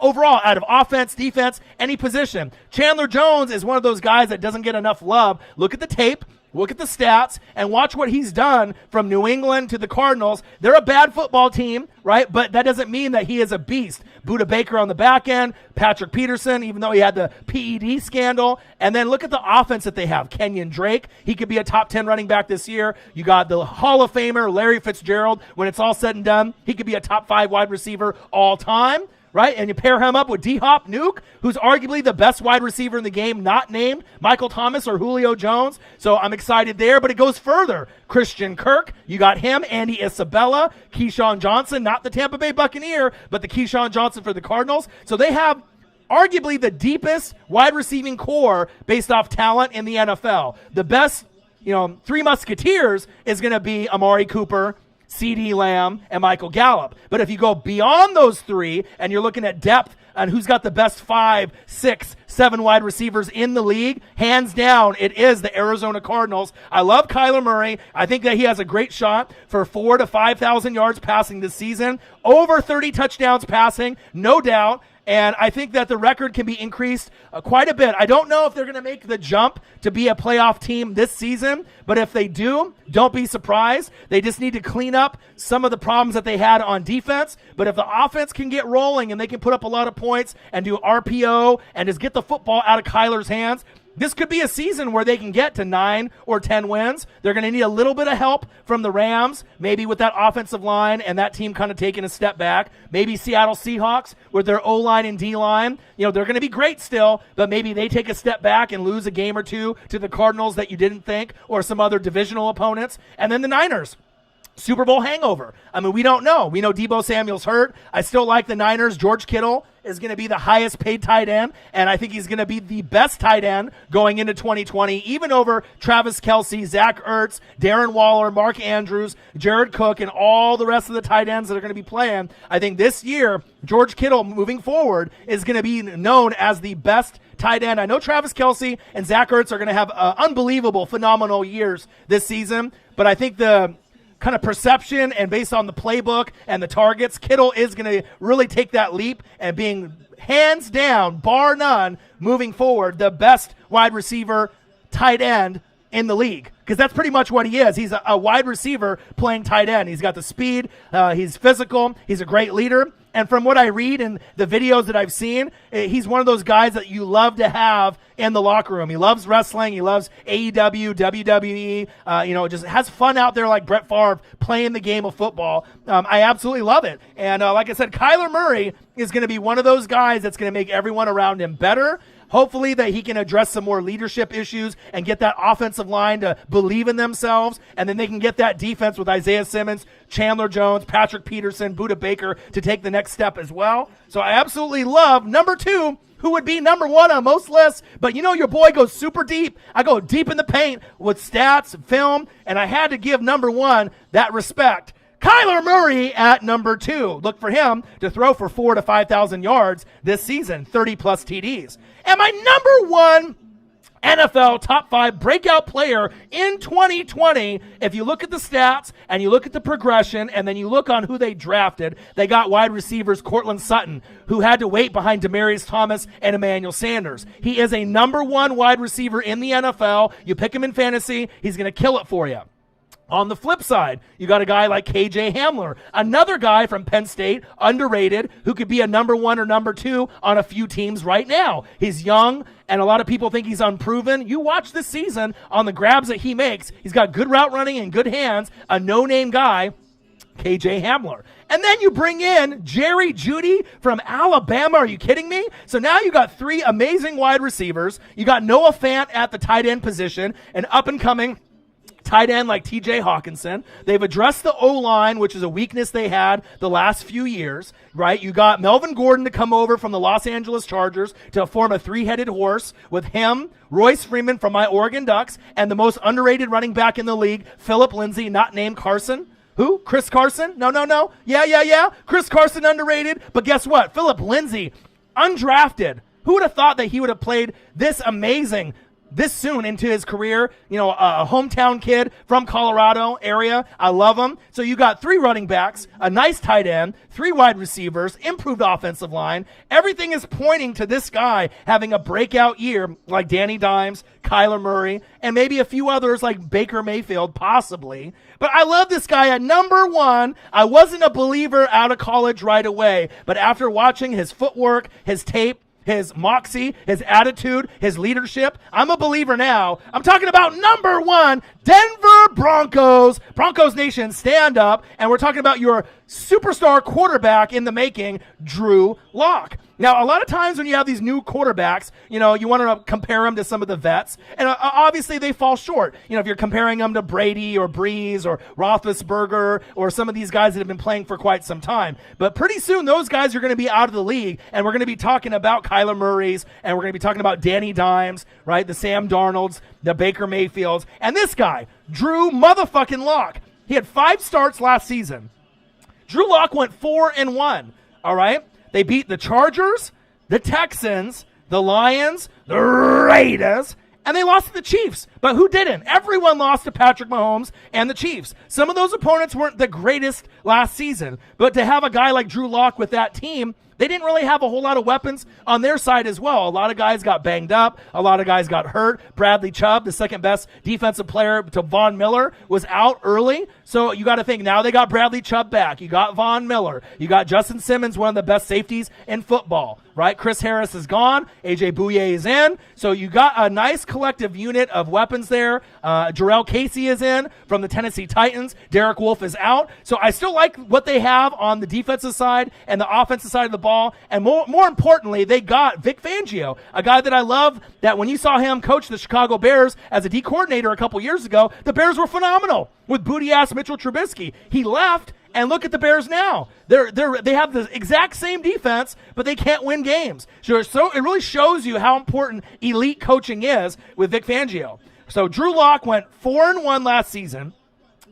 overall, out of offense, defense, any position. Chandler Jones is one of those guys that doesn't get enough love. Look at the tape. Look at the stats and watch what he's done from New England to the Cardinals. They're a bad football team, right? But that doesn't mean that he is a beast. Budda Baker on the back end, Patrick Peterson, even though he had the PED scandal. And then look at the offense that they have. Kenyon Drake, he could be a top 10 running back this year. You got the Hall of Famer, Larry Fitzgerald. When it's all said and done, he could be a top 5 wide receiver all time. Right? And you pair him up with D-Hop Nuke, who's arguably the best wide receiver in the game, not named Michael Thomas or Julio Jones. So I'm excited there, but it goes further. Christian Kirk, you got him, Andy Isabella, Keyshawn Johnson, not the Tampa Bay Buccaneer, but the Keyshawn Johnson for the Cardinals. So they have arguably the deepest wide receiving core based off talent in the NFL. The best, 3 Musketeers is going to be Amari Cooper, CeeDee Lamb, and Michael Gallup. But if you go beyond those 3 and you're looking at depth and who's got the best 5, 6, 7 wide receivers in the league, hands down, it is the Arizona Cardinals. I love Kyler Murray. I think that he has a great shot for 4,000 to 5,000 yards passing this season, over 30 touchdowns passing, no doubt. And I think that the record can be increased quite a bit. I don't know if they're going to make the jump to be a playoff team this season, but if they do, don't be surprised. They just need to clean up some of the problems that they had on defense. But if the offense can get rolling and they can put up a lot of points and do RPO and just get the football out of Kyler's hands, this could be a season where they can get to 9 or 10 wins. They're going to need a little bit of help from the Rams, maybe with that offensive line and that team kind of taking a step back. Maybe Seattle Seahawks with their O-line and D-line. They're going to be great still, but maybe they take a step back and lose a game or two to the Cardinals that you didn't think, or some other divisional opponents. And then the Niners. Super Bowl hangover. I mean, we don't know. We know Deebo Samuel's hurt. I still like the Niners. George Kittle is going to be the highest paid tight end, and I think he's going to be the best tight end going into 2020, even over Travis Kelce, Zach Ertz, Darren Waller, Mark Andrews, Jared Cook, and all the rest of the tight ends that are going to be playing. I think this year, George Kittle, moving forward, is going to be known as the best tight end. I know Travis Kelce and Zach Ertz are going to have unbelievable, phenomenal years this season, but I think the kind of perception and based on the playbook and the targets, Kittle is going to really take that leap and being hands down, bar none, moving forward, the best wide receiver tight end in the league. Because that's pretty much what he is. He's a wide receiver playing tight end. He's got the speed. He's physical. He's a great leader. And from what I read in the videos that I've seen, he's one of those guys that you love to have in the locker room. He loves wrestling. He loves AEW, WWE. Just has fun out there like Brett Favre playing the game of football. I absolutely love it. And like I said, Kyler Murray is going to be one of those guys that's going to make everyone around him better. Hopefully that he can address some more leadership issues and get that offensive line to believe in themselves, and then they can get that defense with Isaiah Simmons, Chandler Jones, Patrick Peterson, Budda Baker to take the next step as well. So I absolutely love number 2, who would be number 1 on most lists, but you know your boy goes super deep. I go deep in the paint with stats, film, and I had to give number 1 that respect. Kyler Murray at number 2. Look for him to throw for 4,000 to 5,000 yards this season, 30-plus TDs. And my number 1 NFL top 5 breakout player in 2020, if you look at the stats and you look at the progression and then you look on who they drafted, they got wide receivers Cortland Sutton, who had to wait behind Demaryius Thomas and Emmanuel Sanders. He is a number 1 wide receiver in the NFL. You pick him in fantasy, he's going to kill it for you. On the flip side, you got a guy like KJ Hamler, another guy from Penn State, underrated, who could be a number 1 or number 2 on a few teams right now. He's young, and a lot of people think he's unproven. You watch this season on the grabs that he makes. He's got good route running and good hands, a no-name guy, KJ Hamler. And then you bring in Jerry Jeudy from Alabama. Are you kidding me? So now you got 3 amazing wide receivers. You got Noah Fant at the tight end position, an up-and-coming tight end like TJ Hawkinson. They've addressed the O-line, which is a weakness they had the last few years, right? You got Melvin Gordon to come over from the Los Angeles Chargers to form a 3-headed horse with him, Royce Freeman from my Oregon Ducks, and the most underrated running back in the league, Phillip Lindsay, not named Carson. Who? Chris Carson? No. Yeah. Chris Carson underrated. But guess what? Phillip Lindsay, undrafted. Who would have thought that he would have played this amazing this soon into his career? You know, a hometown kid from Colorado area. I love him. So you got 3 running backs, a nice tight end, 3 wide receivers, improved offensive line. Everything is pointing to this guy having a breakout year like Danny Dimes, Kyler Murray, and maybe a few others like Baker Mayfield, possibly. But I love this guy at number 1. I wasn't a believer out of college right away, but after watching his footwork, his tape, his moxie, his attitude, his leadership, I'm a believer now. I'm talking about number 1, Denver Broncos. Broncos Nation, stand up. And we're talking about your superstar quarterback in the making, Drew Lock. Now, a lot of times when you have these new quarterbacks, you know, you want to compare them to some of the vets, and obviously they fall short. You know, if you're comparing them to Brady or Breeze or Roethlisberger or some of these guys that have been playing for quite some time. But pretty soon those guys are going to be out of the league, and we're going to be talking about Kyler Murray's, and we're going to be talking about Danny Dimes, right, the Sam Darnolds, the Baker Mayfields, and this guy, Drew motherfucking Lock. He had 5 starts last season. Drew Lock went 4-1, all right? They beat the Chargers, the Texans, the Lions, the Raiders, and they lost to the Chiefs. But who didn't? Everyone lost to Patrick Mahomes and the Chiefs. Some of those opponents weren't the greatest last season, but to have a guy like Drew Lock with that team, they didn't really have a whole lot of weapons on their side as well. A lot of guys got banged up. A lot of guys got hurt. Bradley Chubb, the second best defensive player to Von Miller, was out early. So you got to think, now they got Bradley Chubb back. You got Von Miller. You got Justin Simmons, one of the best safeties in football, right? Chris Harris is gone. A.J. Bouye is in. So you got a nice collective unit of weapons there. Jarrell Casey is in from the Tennessee Titans. Derek Wolfe is out. So I still like what they have on the defensive side and the offensive side of the ball. And more importantly, they got Vic Fangio, a guy that I love, that when you saw him coach the Chicago Bears as a D coordinator a couple years ago, the Bears were phenomenal with booty-ass Mitchell Trubisky. He left, and look at the Bears now. They have the exact same defense, but they can't win games. So it really shows you how important elite coaching is with Vic Fangio. So Drew Lock went 4-1 last season,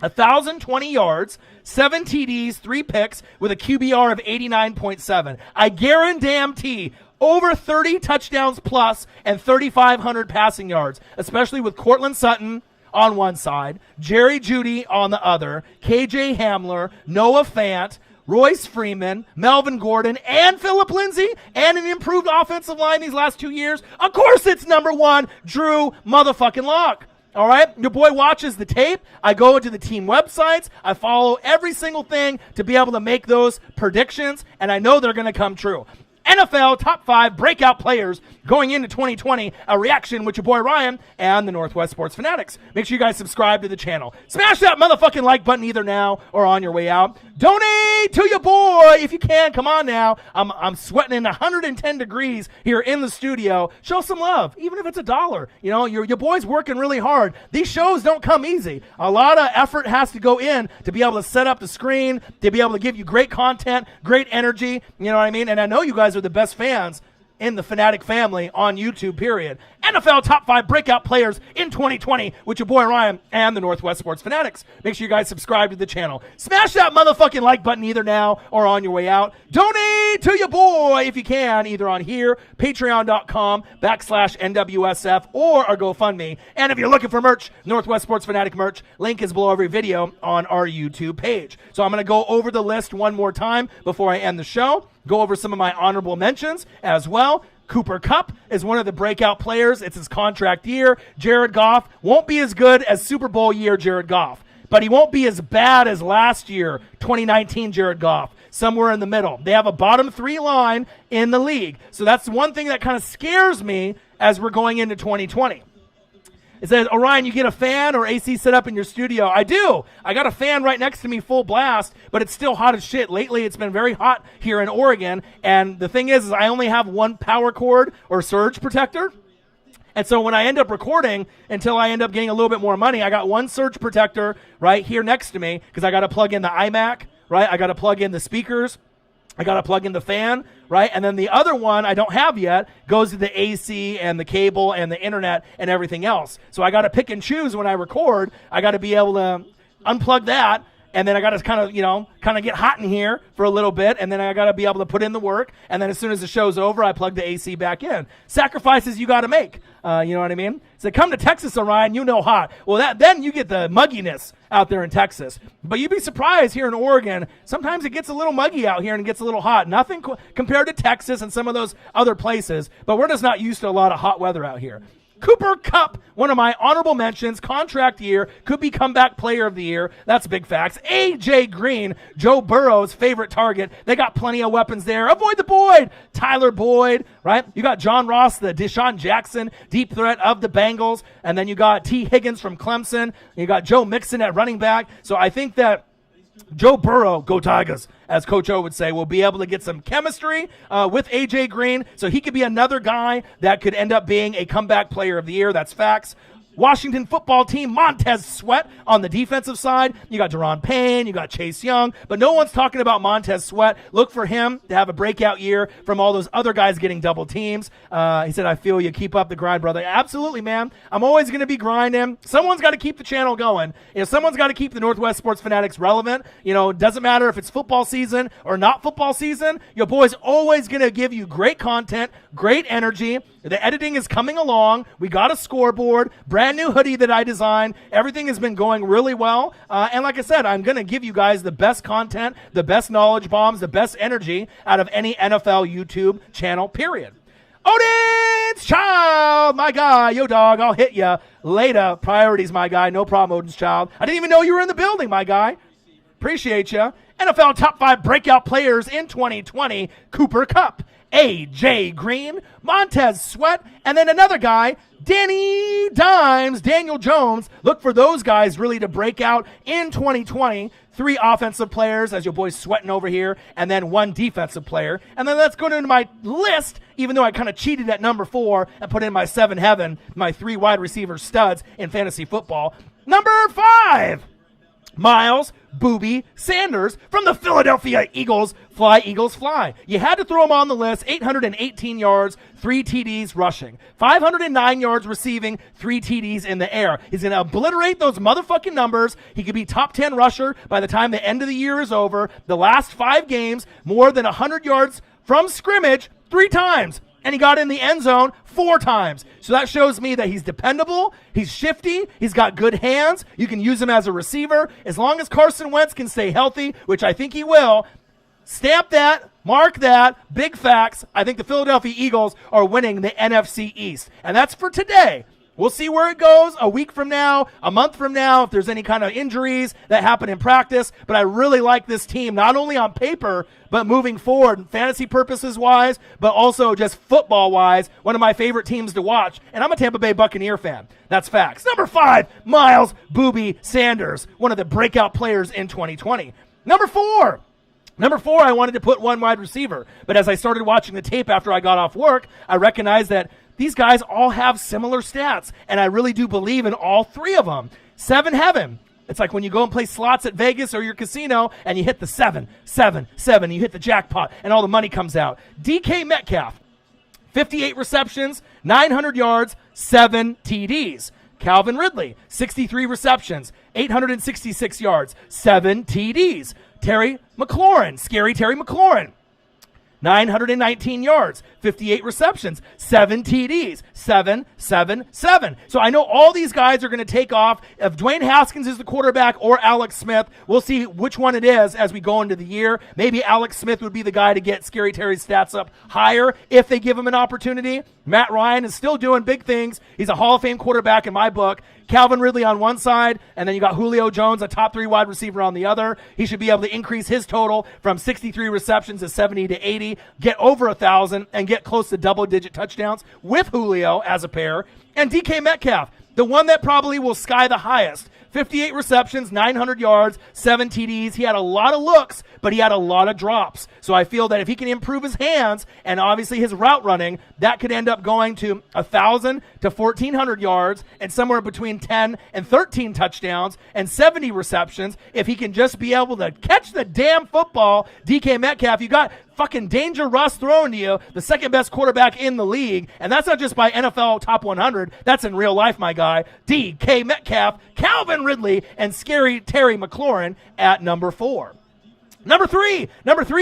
1,020 yards, 7 TDs, 3 picks, with a QBR of 89.7. I guarantee over 30 touchdowns plus and 3,500 passing yards, especially with Cortland Sutton on one side, Jerry Jeudy on the other, KJ Hamler, Noah Fant, Royce Freeman, Melvin Gordon, and Phillip Lindsay, and an improved offensive line these last 2 years. Of course it's number 1, Drew motherfucking Lock. All right? Your boy watches the tape. I go into the team websites. I follow every single thing to be able to make those predictions, and I know they're going to come true. NFL top 5 breakout players going into 2020, a reaction with your boy Ryan and the Northwest Sports Fanatics. Make sure you guys subscribe to the channel. Smash that motherfucking like button either now or on your way out. Donate to your boy if you can. Come on now. I'm sweating in 110 degrees here in the studio. Show some love, even if it's $1. You know, your boy's working really hard. These shows don't come easy. A lot of effort has to go in to be able to set up the screen, to be able to give you great content, great energy. You know what I mean? And I know you guys are the best fans in the Fanatic family on YouTube, period. NFL Top 5 Breakout Players in 2020 with your boy Ryan and the Northwest Sports Fanatics. Make sure you guys subscribe to the channel. Smash that motherfucking like button either now or on your way out. Donate to your boy if you can, either on here, patreon.com/NWSF, or our GoFundMe. And if you're looking for merch, Northwest Sports Fanatic merch, link is below every video on our YouTube page. So I'm going to go over the list one more time before I end the show. Go over some of my honorable mentions as well. Cooper Kupp is one of the breakout players. It's his contract year. Jared Goff won't be as good as Super Bowl year Jared Goff, but he won't be as bad as last year, 2019 Jared Goff. Somewhere in the middle. They have a bottom 3 line in the league. So that's one thing that kind of scares me as we're going into 2020. It says, Orion, you get a fan or AC set up in your studio? I do. I got a fan right next to me, full blast, but it's still hot as shit. Lately, it's been very hot here in Oregon, and the thing is I only have one power cord or surge protector. And so when I end up recording, until I end up getting a little bit more money, I got one surge protector right here next to me because I got to plug in the iMac, right? I got to plug in the speakers. I got to plug in the fan, right? And then the other one I don't have yet goes to the AC and the cable and the internet and everything else. So I got to pick and choose when I record. I got to be able to unplug that, and then I got to kind of get hot in here for a little bit, and then I got to be able to put in the work, and then as soon as the show's over, I plug the AC back in. Sacrifices you got to make. You know what I mean? So come to Texas, Orion, you know hot. Well, then you get the mugginess out there in Texas. But you'd be surprised here in Oregon, sometimes it gets a little muggy out here and it gets a little hot. Nothing compared to Texas and some of those other places, but we're just not used to a lot of hot weather out here. Cooper Kupp, one of my honorable mentions, contract year, could be comeback player of the year. That's big facts. A.J. Green, Joe Burrow's favorite target. They got plenty of weapons there. Avoid the Boyd. Tyler Boyd, right? You got John Ross, the Deshaun Jackson, deep threat of the Bengals. And then you got T. Higgins from Clemson. You got Joe Mixon at running back. So I think that Joe Burrow, go Tigers, as Coach O would say, will be able to get some chemistry with A.J. Green, so he could be another guy that could end up being a comeback player of the year. That's facts. Washington football team, Montez Sweat on the defensive side. You got Deron Payne, you got Chase Young, but no one's talking about Montez Sweat. Look for him to have a breakout year from all those other guys getting double teams. He said, I feel you. Keep up the grind, brother. Absolutely, man. I'm always going to be grinding. Someone's got to keep the channel going. Someone's got to keep the Northwest Sports Fanatics relevant. It doesn't matter if it's football season or not football season. Your boy's always going to give you great content, great energy. The editing is coming along. We got a scoreboard, brand new hoodie that I designed. Everything has been going really well. And like I said, I'm going to give you guys the best content, the best knowledge bombs, the best energy out of any NFL YouTube channel, period. Odin's Child, my guy. Yo, dog, I'll hit ya later. Priorities, my guy. No problem, Odin's Child. I didn't even know you were in the building, my guy. Appreciate you. NFL Top 5 Breakout Players in 2020, Cooper Kupp, A.J. Green, Montez Sweat, and then another guy, Danny Dimes, Daniel Jones. Look for those guys really to break out in 2020. 3 offensive players, as your boy's sweating over here, and then 1 defensive player. And then let's go into my list, even though I kind of cheated at number 4 and put in my 7 heaven, my 3 wide receiver studs in fantasy football. Number 5. Miles Booby Sanders from the Philadelphia Eagles. Fly, Eagles, fly. You had to throw him on the list. 818 yards, 3 TDs rushing. 509 yards receiving, 3 TDs in the air. He's going to obliterate those motherfucking numbers. He could be top 10 rusher by the time the end of the year is over. The last 5 games, more than 100 yards from scrimmage 3 times. And he got in the end zone 4 times. So that shows me that he's dependable, he's shifty, he's got good hands, you can use him as a receiver. As long as Carson Wentz can stay healthy, which I think he will, stamp that, mark that, big facts. I think the Philadelphia Eagles are winning the NFC East. And that's for today. We'll see where it goes a week from now, a month from now, if there's any kind of injuries that happen in practice. But I really like this team, not only on paper, but moving forward, fantasy purposes wise, but also just football wise, one of my favorite teams to watch. And I'm a Tampa Bay Buccaneer fan. That's facts. Number 5, Miles Booby Sanders, one of the breakout players in 2020. Number four, I wanted to put one wide receiver, but as I started watching the tape after I got off work, I recognized that these guys all have similar stats, and I really do believe in all three of them. 7 heaven. It's like when you go and play slots at Vegas or your casino, and you hit the 7, 7, 7, you hit the jackpot, and all the money comes out. DK Metcalf, 58 receptions, 900 yards, 7 TDs. Calvin Ridley, 63 receptions, 866 yards, 7 TDs. Terry McLaurin, scary Terry McLaurin, 919 yards, 58 receptions, 7 TDs, 7, 7, 7. So I know all these guys are going to take off. If Dwayne Haskins is the quarterback or Alex Smith, we'll see which one it is as we go into the year. Maybe Alex Smith would be the guy to get Scary Terry's stats up higher if they give him an opportunity. Matt Ryan is still doing big things. He's a Hall of Fame quarterback in my book. Calvin Ridley on one side, and then you got Julio Jones, a top 3 wide receiver on the other. He should be able to increase his total from 63 receptions to 70 to 80, get over 1,000, and get close to double-digit touchdowns with Julio as a pair. And DK Metcalf, the one that probably will sky the highest. 58 receptions, 900 yards, 7 TDs. He had a lot of looks, but he had a lot of drops. So I feel that if he can improve his hands and obviously his route running, that could end up going to 1,000 to 1,400 yards and somewhere between 10 and 13 touchdowns and 70 receptions. If he can just be able to catch the damn football, DK Metcalf, you got fucking Danger Russ throwing to you, the second best quarterback in the league. And that's not just by NFL top 100. That's in real life, my guy. DK Metcalf, Calvin Ridley, and scary Terry McLaurin at number 4. Number three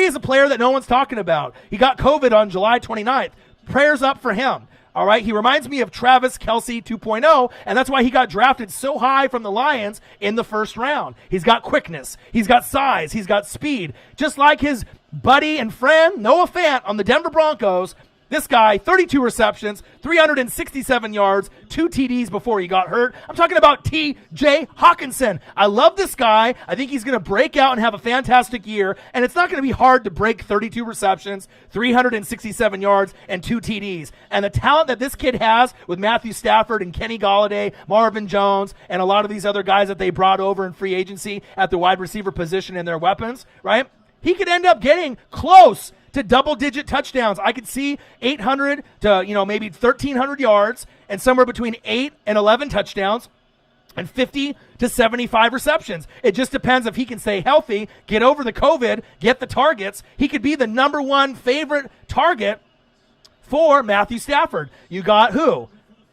is a player that no one's talking about. He got COVID on July 29th. Prayers up for him. All right, he reminds me of Travis Kelce 2.0, and that's why he got drafted so high from the Lions in the first round. He's got quickness, he's got size, he's got speed. Just like his buddy and friend Noah Fant on the Denver Broncos, this guy, 32 receptions, 367 yards, 2 TDs before he got hurt. I'm talking about T.J. Hawkinson. I love this guy. I think he's going to break out and have a fantastic year, and it's not going to be hard to break 32 receptions, 367 yards, and 2 TDs. And the talent that this kid has with Matthew Stafford and Kenny Golladay, Marvin Jones, and a lot of these other guys that they brought over in free agency at the wide receiver position in their weapons, right? He could end up getting close to double-digit touchdowns. I could see 800 to, maybe 1,300 yards and somewhere between 8 and 11 touchdowns and 50 to 75 receptions. It just depends if he can stay healthy, get over the COVID, get the targets. He could be the number 1 favorite target for Matthew Stafford. You got who?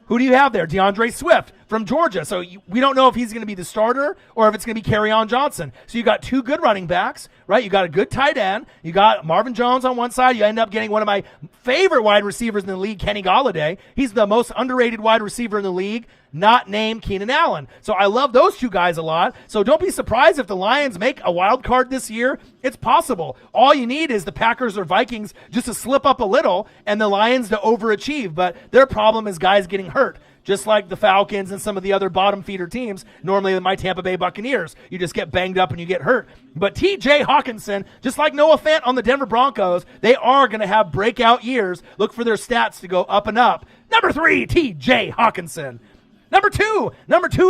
Who do you have there? DeAndre Swift from Georgia. So we don't know if he's going to be the starter or if it's going to be Kerryon Johnson. So you got 2 good running backs, right? You got a good tight end. You got Marvin Jones on one side. You end up getting one of my favorite wide receivers in the league, Kenny Golladay. He's the most underrated wide receiver in the league, not named Keenan Allen. So I love those 2 guys a lot. So don't be surprised if the Lions make a wild card this year. It's possible. All you need is the Packers or Vikings just to slip up a little and the Lions to overachieve. But their problem is guys getting hurt. Just like the Falcons and some of the other bottom feeder teams, normally my Tampa Bay Buccaneers. You just get banged up and you get hurt. But T.J. Hawkinson, just like Noah Fant on the Denver Broncos, they are going to have breakout years. Look for their stats to go up and up. Number 3, T.J. Hawkinson. Number two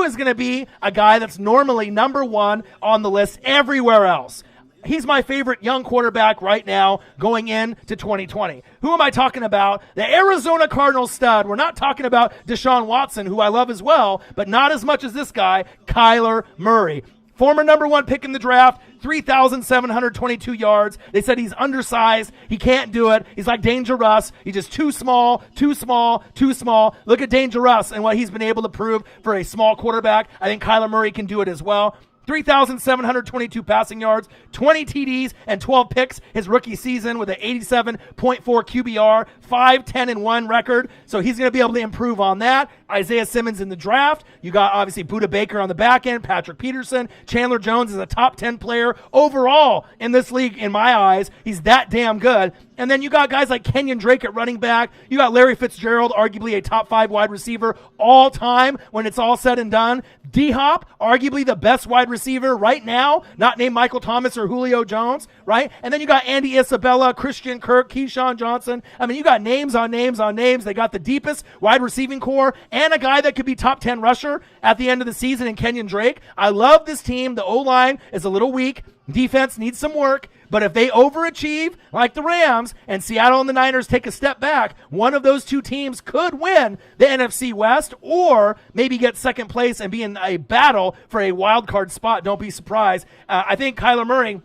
is going to be a guy that's normally number 1 on the list everywhere else. He's my favorite young quarterback right now going into 2020. Who am I talking about? The Arizona Cardinals stud. We're not talking about Deshaun Watson, who I love as well, but not as much as this guy, Kyler Murray. Former number 1 pick in the draft, 3,722 yards. They said he's undersized. He can't do it. He's like Danger Russ. He's just too small, too small, too small. Look at Danger Russ and what he's been able to prove for a small quarterback. I think Kyler Murray can do it as well. 3,722 passing yards, 20 TDs, and 12 picks his rookie season with an 87.4 QBR, 5-10-1 record. So he's going to be able to improve on that. Isaiah Simmons in the draft. You got obviously Budda Baker on the back end, Patrick Peterson. Chandler Jones is a top 10 player overall in this league in my eyes. He's that damn good. And then you got guys like Kenyon Drake at running back. You got Larry Fitzgerald, arguably a top 5 wide receiver all time when it's all said and done. D-Hop, arguably the best wide receiver receiver right now, not named Michael Thomas or Julio Jones, right? And then you got Andy Isabella, Christian Kirk, Keyshawn Johnson. I mean, you got names on names on names. They got the deepest wide receiving core and a guy that could be top 10 rusher at the end of the season in Kenyon Drake. I love this team. The O-line is a little weak. Defense needs some work. But if they overachieve like the Rams and Seattle and the Niners take a step back, one of those two teams could win the NFC West or maybe get second place and be in a battle for a wild card spot. Don't be surprised. I think Kyler Murray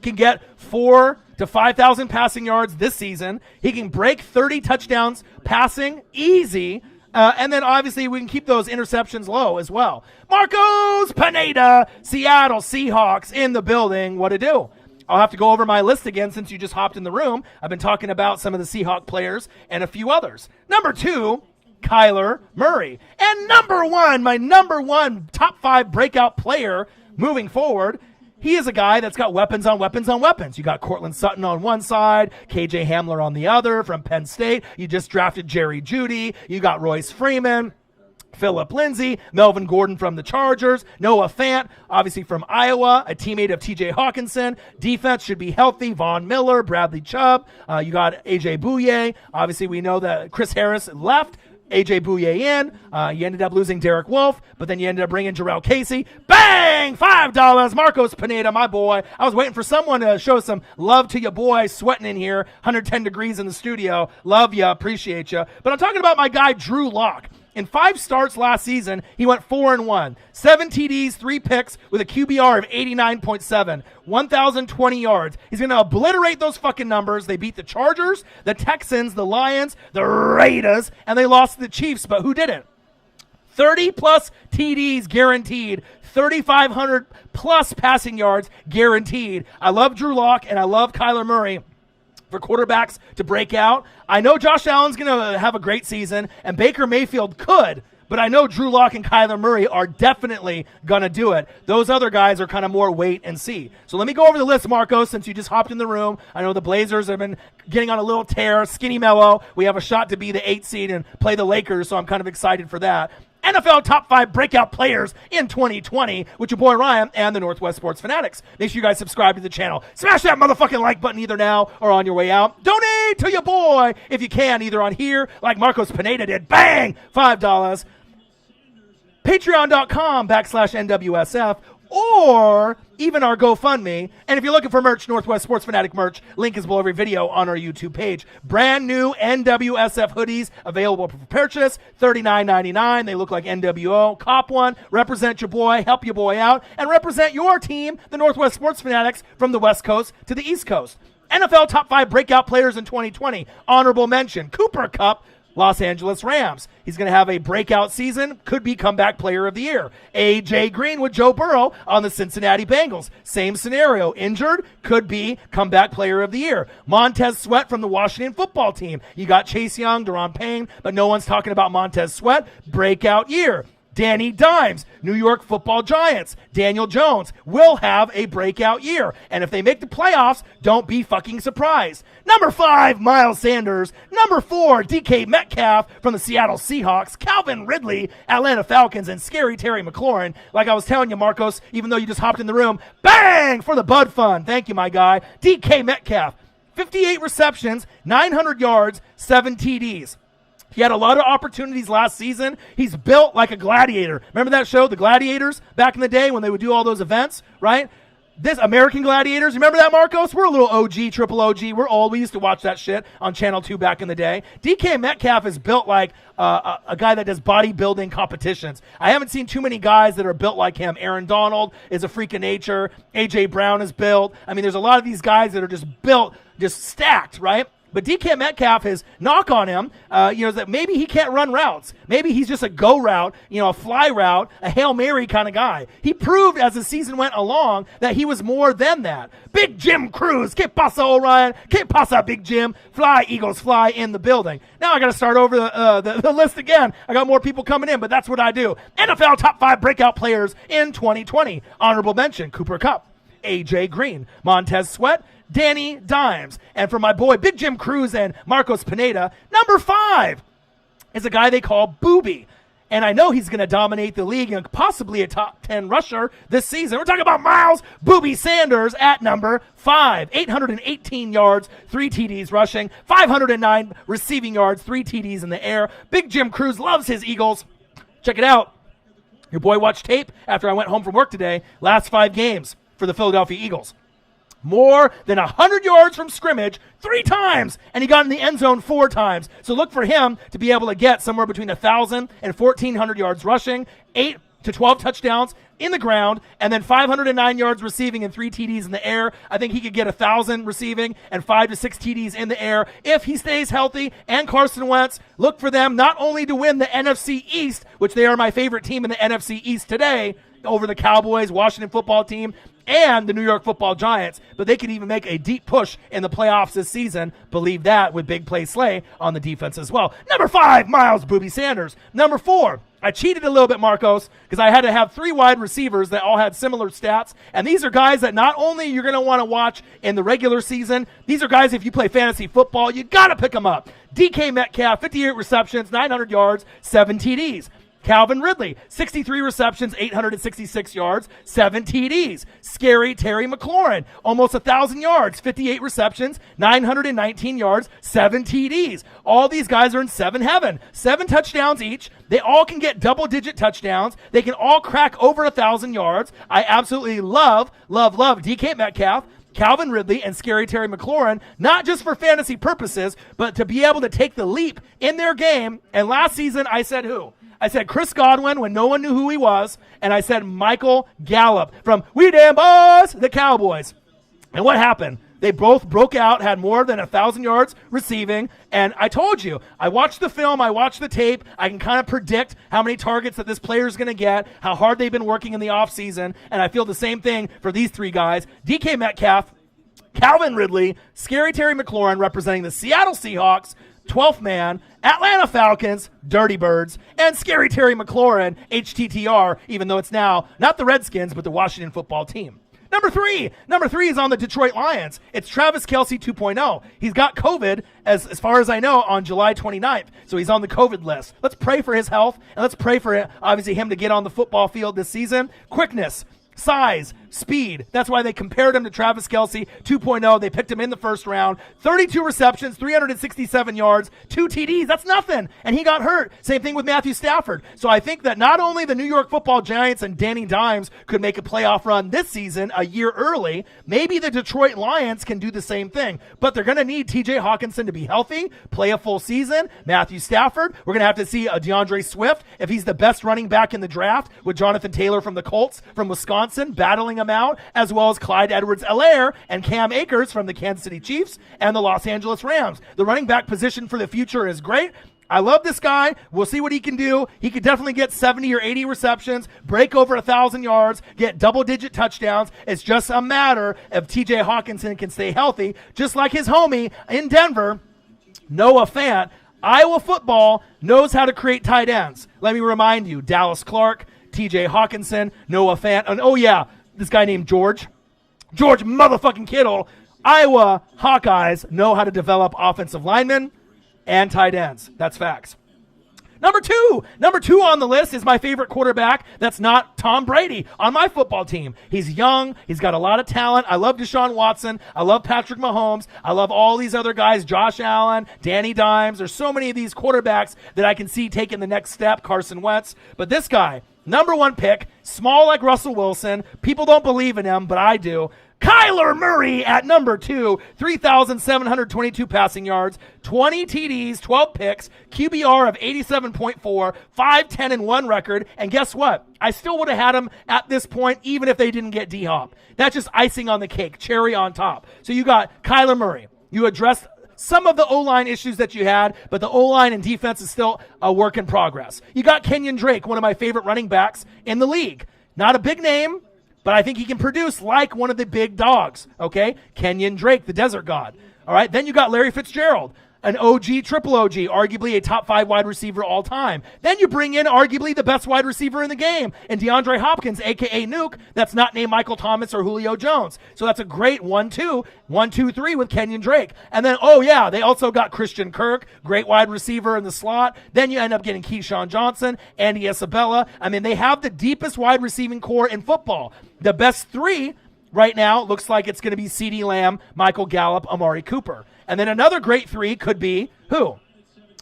can get 4,000 to 5,000 passing yards this season. He can break 30 touchdowns passing easy. And then, obviously, we can keep those interceptions low as well. Marcos Pineda, Seattle Seahawks in the building. What to do? I'll have to go over my list again since you just hopped in the room. I've been talking about some of the Seahawk players and a few others. Number 2, Kyler Murray. And number 1, my number 1 top 5 breakout player moving forward, he is a guy that's got weapons on weapons on weapons. You got Cortland Sutton on one side, KJ Hamler on the other from Penn State. You just drafted Jerry Jeudy. You got Royce Freeman, Phillip Lindsay, Melvin Gordon from the Chargers, Noah Fant, obviously from Iowa, a teammate of TJ Hawkinson. Defense should be healthy. Von Miller, Bradley Chubb. You got AJ Bouye. Obviously, we know that Chris Harris left. AJ Bouye in. You ended up losing Derek Wolfe, but then you ended up bringing Jarrell Casey. Bang! $5. Marcos Pineda, my boy. I was waiting for someone to show some love to your boy, sweating in here, 110 degrees in the studio. Love ya, appreciate ya. But I'm talking about my guy, Drew Lock. In 5 starts last season, he went 4-1. 7 TDs, 3 picks with a QBR of 89.7. 1,020 yards. He's going to obliterate those fucking numbers. They beat the Chargers, the Texans, the Lions, the Raiders, and they lost to the Chiefs. But who didn't? 30-plus TDs guaranteed. 3,500-plus passing yards guaranteed. I love Drew Lock, and I love Kyler Murray. For quarterbacks to break out, I know Josh Allen's going to have a great season, and Baker Mayfield could, but I know Drew Lock and Kyler Murray are definitely going to do it. Those other guys are kind of more wait and see. So let me go over the list, Marcos, since you just hopped in the room. I know the Blazers have been getting on a little tear. Skinny Mello, we have a shot to be the 8th seed and play the Lakers, so I'm kind of excited for that. NFL top 5 breakout players in 2020 with your boy Ryan and the Northwest Sports Fanatics. Make sure you guys subscribe to the channel. Smash that motherfucking like button either now or on your way out. Donate to your boy if you can, either on here like Marcos Pineda did. Bang! $5. Patreon.com/NWSF or even our GoFundMe. And if you're looking for merch, Northwest Sports Fanatic merch, link is below every video on our YouTube page. Brand new NWSF hoodies available for purchase, $39.99. They look like NWO. Cop one, represent your boy, help your boy out, and represent your team, the Northwest Sports Fanatics, from the West Coast to the East Coast. NFL top 5 breakout players in 2020. Honorable mention, Cooper Kupp, Los Angeles Rams. He's going to have a breakout season, could be comeback player of the year. A.J. Green with Joe Burrow on the Cincinnati Bengals. Same scenario. Injured, could be comeback player of the year. Montez Sweat from the Washington football team. You got Chase Young, Daron Payne, but no one's talking about Montez Sweat. Breakout year. Danny Dimes, New York Football Giants. Daniel Jones will have a breakout year. And if they make the playoffs, don't be fucking surprised. Number 5, Miles Sanders. Number 4, DK Metcalf from the Seattle Seahawks. Calvin Ridley, Atlanta Falcons, and Scary Terry McLaurin. Like I was telling you, Marcos, even though you just hopped in the room, bang for the Bud Fund. Thank you, my guy. DK Metcalf, 58 receptions, 900 yards, 7 TDs. He had a lot of opportunities last season. He's built like a gladiator. Remember that show, The Gladiators, back in the day when they would do all those events, right? This American Gladiators, remember that, Marcos? We're a little OG, triple OG. We're old. We used to watch that shit on Channel 2 back in the day. DK Metcalf is built like a guy that does bodybuilding competitions. I haven't seen too many guys that are built like him. Aaron Donald is a freak of nature. A.J. Brown is built. I mean, there's a lot of these guys that are just built, just stacked, right? But DK Metcalf, his knock on him, is that maybe he can't run routes. Maybe he's just a go route, a fly route, a Hail Mary kind of guy. He proved as the season went along that he was more than that. Big Jim Cruz, que pasa, Orion? Que pasa, Big Jim? Fly, Eagles, fly in the building. Now I got to start over the list again. I got more people coming in, but that's what I do. NFL top 5 breakout players in 2020. Honorable mention, Cooper Kupp, A.J. Green, Montez Sweat, Danny Dimes. And for my boy Big Jim Cruz and Marcos Pineda, number 5 is a guy they call Booby. And I know he's going to dominate the league and possibly a top 10 rusher this season. We're talking about Miles Booby Sanders at number 5. 818 yards, 3 TDs rushing, 509 receiving yards, 3 TDs in the air. Big Jim Cruz loves his Eagles. Check it out. Your boy watched tape after I went home from work today. Last 5 games for the Philadelphia Eagles. More than 100 yards from scrimmage 3 times, and he got in the end zone 4 times. So look for him to be able to get somewhere between 1,000 and 1,400 yards rushing, 8 to 12 touchdowns in the ground, and then 509 yards receiving and 3 TDs in the air. I think he could get 1,000 receiving and 5 to 6 TDs in the air if he stays healthy. And Carson Wentz, look for them not only to win the NFC East, which they are my favorite team in the NFC East today, over the Cowboys, Washington football team, and the New York Football Giants, but they could even make a deep push in the playoffs this season. Believe that with Big Play Slay on the defense as well. Number 5, Miles Booby Sanders. Number 4, I cheated a little bit, Marcos, because I had to have 3 wide receivers that all had similar stats, and these are guys that not only you're going to want to watch in the regular season, these are guys, if you play fantasy football, you got to pick them up. DK Metcalf, 58 receptions, 900 yards, 7 TDs. Calvin Ridley, 63 receptions, 866 yards, 7 TDs. Scary Terry McLaurin, almost 1,000 yards, 58 receptions, 919 yards, 7 TDs. All these guys are in 7 heaven. 7 touchdowns each. They all can get double-digit touchdowns. They can all crack over 1,000 yards. I absolutely love DK Metcalf, Calvin Ridley, and Scary Terry McLaurin, not just for fantasy purposes, but to be able to take the leap in their game. And last season, I said who? I said Chris Godwin when no one knew who he was, and I said Michael Gallup from We Damn Boys, the Cowboys. And what happened? They both broke out, had more than 1,000 yards receiving, and I told you, I watched the film, I watched the tape, I can kind of predict how many targets that this player is going to get, how hard they've been working in the offseason, and I feel the same thing for these 3 guys. DK Metcalf, Calvin Ridley, Scary Terry McLaurin representing the Seattle Seahawks, 12th man, Atlanta Falcons, Dirty Birds, and Scary Terry McLaurin, HTTR, even though it's now not the Redskins, but the Washington football team. Number three is on the Detroit Lions. It's Travis Kelce 2.0. He's got COVID, as far as I know, on July 29th, so he's on the COVID list. Let's pray for his health, and let's pray for, obviously, him to get on the football field this season. Quickness, size, speed. That's why they compared him to Travis Kelce 2.0. They picked him in the first round. 32 receptions, 367 yards, 2 TDs. That's nothing. And he got hurt. Same thing with Matthew Stafford. So I think that not only the New York Football Giants and Danny Dimes could make a playoff run this season a year early, maybe the Detroit Lions can do the same thing. But they're going to need TJ Hawkinson to be healthy, play a full season. Matthew Stafford, we're going to have to see a DeAndre Swift if he's the best running back in the draft with Jonathan Taylor from the Colts from Wisconsin battling him out, as well as Clyde Edwards-Helaire and Cam Akers from the Kansas City Chiefs and the Los Angeles Rams. The running back position for the future is great. I love this guy. We'll see what he can do. He could definitely get 70 or 80 receptions, break over 1,000 yards, get double-digit touchdowns. It's just a matter if TJ Hawkinson can stay healthy, just like his homie in Denver, Noah Fant. Iowa football knows how to create tight ends. Let me remind you, Dallas Clark, TJ Hawkinson, Noah Fant, and oh yeah, this guy named George motherfucking Kittle. Iowa Hawkeyes know how to develop offensive linemen and tight ends. That's facts. Number two on the list is my favorite quarterback that's not Tom Brady on my football team. He's young. He's got a lot of talent. I love Deshaun Watson. I love Patrick Mahomes. I love all these other guys, Josh Allen, Danny Dimes. There's so many of these quarterbacks that I can see taking the next step, Carson Wentz. But this guy, number 1 pick, small like Russell Wilson. People don't believe in him, but I do. Kyler Murray at number 2, 3,722 passing yards, 20 TDs, 12 picks, QBR of 87.4, 5-10-1 record. And guess what? I still would have had him at this point even if they didn't get D-Hop. That's just icing on the cake, cherry on top. So you got Kyler Murray. You addressed some of the O-line issues that you had, but the O-line and defense is still a work in progress. You got Kenyon Drake, one of my favorite running backs in the league. Not a big name, but I think he can produce like one of the big dogs, okay? Kenyon Drake, the desert god. All right, then you got Larry Fitzgerald. an OG, triple OG, arguably a top 5 wide receiver all time. Then you bring in arguably the best wide receiver in the game, and DeAndre Hopkins, a.k.a. Nuke, that's not named Michael Thomas or Julio Jones. So that's a great 1-2, 1-2-3 with Kenyon Drake. And then, they also got Christian Kirk, great wide receiver in the slot. Then you end up getting Keyshawn Johnson, Andy Isabella. I mean, they have the deepest wide receiving core in football. The best 3 right now looks like it's going to be CeeDee Lamb, Michael Gallup, Amari Cooper. And then another great 3 could be who?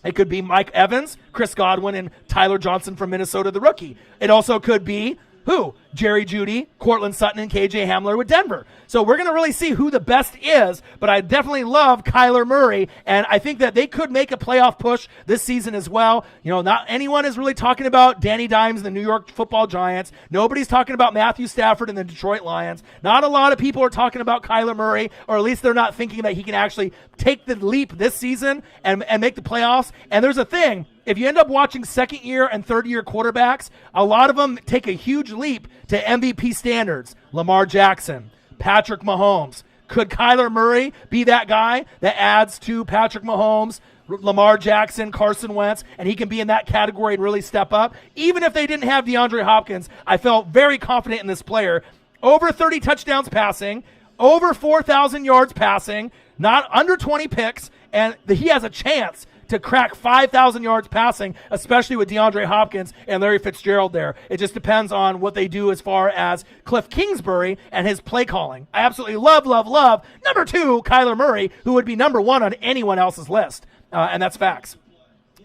It could be Mike Evans, Chris Godwin, and Tyler Johnson from Minnesota, the rookie. It also could be who? Jerry Jeudy, Cortland Sutton, and KJ Hamler with Denver. So we're going to really see who the best is, but I definitely love Kyler Murray, and I think that they could make a playoff push this season as well. Not anyone is really talking about Danny Dimes and the New York Football Giants. Nobody's talking about Matthew Stafford and the Detroit Lions. Not a lot of people are talking about Kyler Murray, or at least they're not thinking that he can actually take the leap this season and make the playoffs. And there's a thing. If you end up watching second-year and third-year quarterbacks, a lot of them take a huge leap to MVP standards. Lamar Jackson, Patrick Mahomes. Could Kyler Murray be that guy that adds to Patrick Mahomes, Lamar Jackson, Carson Wentz, and he can be in that category and really step up? Even if they didn't have DeAndre Hopkins, I felt very confident in this player. Over 30 touchdowns passing, over 4,000 yards passing, not under 20 picks, and he has a chance to crack 5,000 yards passing, especially with DeAndre Hopkins and Larry Fitzgerald there. It just depends on what they do as far as Cliff Kingsbury and his play calling. I absolutely love number 2, Kyler Murray, who would be number 1 on anyone else's list, and that's facts.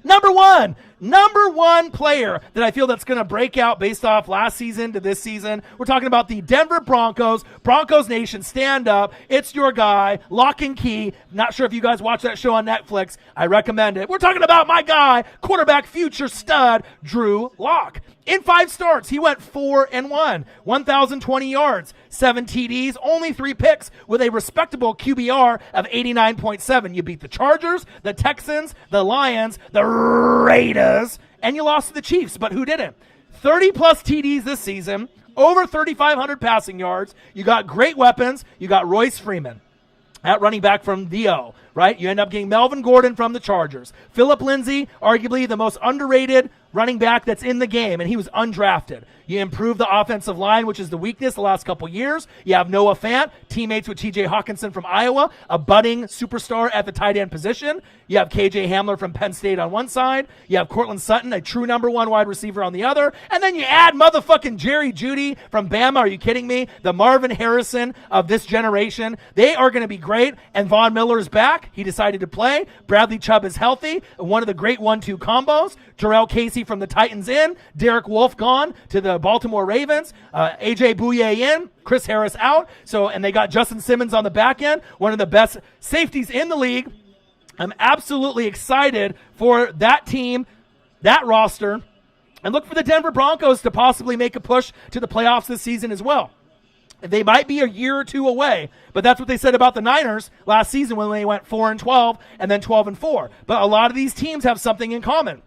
Number one player that I feel that's going to break out based off last season to this season. We're talking about the Denver Broncos. Broncos Nation, stand up. It's your guy, Lock and Key. Not sure if you guys watch that show on Netflix. I recommend it. We're talking about my guy, quarterback future stud, Drew Lock. In 5 starts, he went 4-1, 1,020 yards, 7 TDs, only 3 picks with a respectable QBR of 89.7. You beat the Chargers, the Texans, the Lions, the Raiders, and you lost to the Chiefs, but who didn't? 30-plus TDs this season, over 3,500 passing yards. You got great weapons. You got Royce Freeman at running back from the O, right? You end up getting Melvin Gordon from the Chargers. Phillip Lindsay, arguably the most underrated running back that's in the game, and he was undrafted. You improve the offensive line, which is the weakness the last couple years. You have Noah Fant, teammates with TJ Hawkinson from Iowa, a budding superstar at the tight end position. You have KJ Hamler from Penn State on one side. You have Cortland Sutton, a true number 1 wide receiver on the other. And then you add motherfucking Jerry Jeudy from Bama. Are you kidding me? The Marvin Harrison of this generation. They are going to be great. And Von Miller is back. He decided to play. Bradley Chubb is healthy. One of the great 1-2 combos. Jarrell Casey from the Titans in. Derek Wolfe gone to the Baltimore Ravens. AJ Bouye in. Chris Harris out. And they got Justin Simmons on the back end. One of the best safeties in the league. I'm absolutely excited for that team, that roster, and look for the Denver Broncos to possibly make a push to the playoffs this season as well. They might be a year or 2 away, but that's what they said about the Niners last season when they went 4-12 and then 12-4. But a lot of these teams have something in common.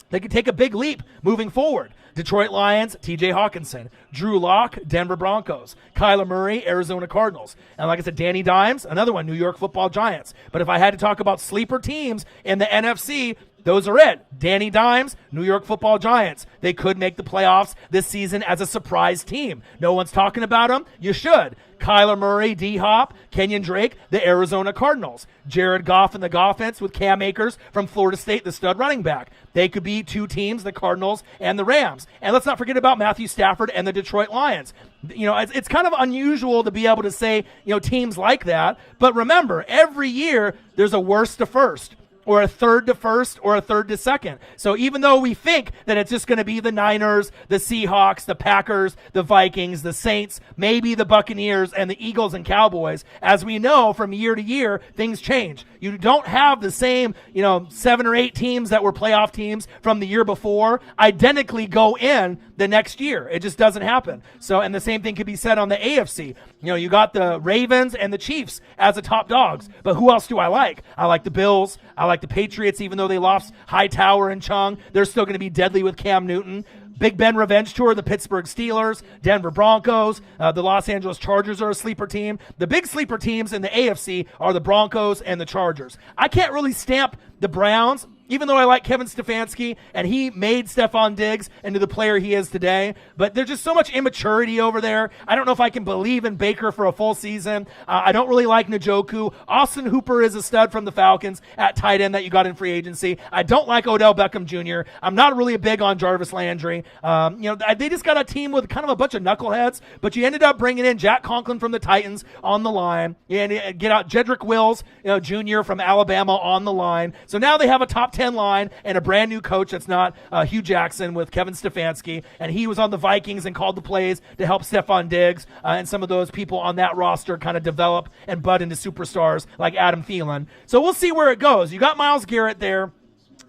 They can take a big leap moving forward. Detroit Lions, TJ Hawkinson. Drew Lock, Denver Broncos. Kyler Murray, Arizona Cardinals. And like I said, Danny Dimes, another one, New York Football Giants. But if I had to talk about sleeper teams in the NFC, those are it. Danny Dimes, New York Football Giants. They could make the playoffs this season as a surprise team. No one's talking about them. You should. Kyler Murray, D-Hop, Kenyon Drake, the Arizona Cardinals. Jared Goff and the Goffins with Cam Akers from Florida State, the stud running back. They could be 2 teams, the Cardinals and the Rams. And let's not forget about Matthew Stafford and the Detroit Lions. It's kind of unusual to be able to say, teams like that. But remember, every year there's a worst to first, or a third to first, or a third to second. So even though we think that it's just going to be the Niners, the Seahawks, the Packers, the Vikings, the Saints, maybe the Buccaneers, and the Eagles and Cowboys, as we know from year to year, things change. You don't have the same, 7 or 8 teams that were playoff teams from the year before identically go in the next year. It just doesn't happen. So, and the same thing could be said on the AFC. You got the Ravens and the Chiefs as the top dogs. But who else do I like? I like the Bills. I like the Patriots, even though they lost Hightower and Chung. They're still going to be deadly with Cam Newton. Big Ben revenge tour, the Pittsburgh Steelers, Denver Broncos, the Los Angeles Chargers are a sleeper team. The big sleeper teams in the AFC are the Broncos and the Chargers. I can't really stamp the Browns, even though I like Kevin Stefanski, and he made Stephon Diggs into the player he is today. But there's just so much immaturity over there. I don't know if I can believe in Baker for a full season. I don't really like Njoku. Austin Hooper is a stud from the Falcons at tight end that you got in free agency. I don't like Odell Beckham Jr. I'm not really big on Jarvis Landry. They just got a team with kind of a bunch of knuckleheads, but you ended up bringing in Jack Conklin from the Titans on the line. And get out Jedrick Wills, Jr. from Alabama on the line. So now they have a top 10 line and a brand new coach that's not Hugh Jackson with Kevin Stefanski, and he was on the Vikings and called the plays to help Stephon Diggs and some of those people on that roster kind of develop and bud into superstars like Adam Thielen. So we'll see where it goes. You got Myles Garrett there.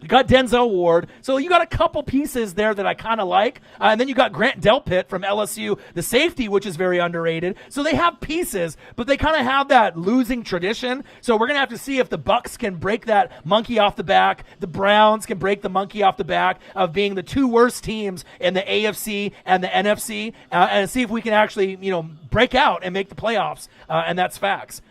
You got Denzel Ward. So you got a couple pieces there that I kind of like. And then you got Grant Delpit from LSU, the safety, which is very underrated. So they have pieces, but they kind of have that losing tradition. So we're going to have to see if the Bucs can break that monkey off the back. The Browns can break the monkey off the back of being the two worst teams in the AFC and the NFC, and see if we can actually, break out and make the playoffs. And that's facts.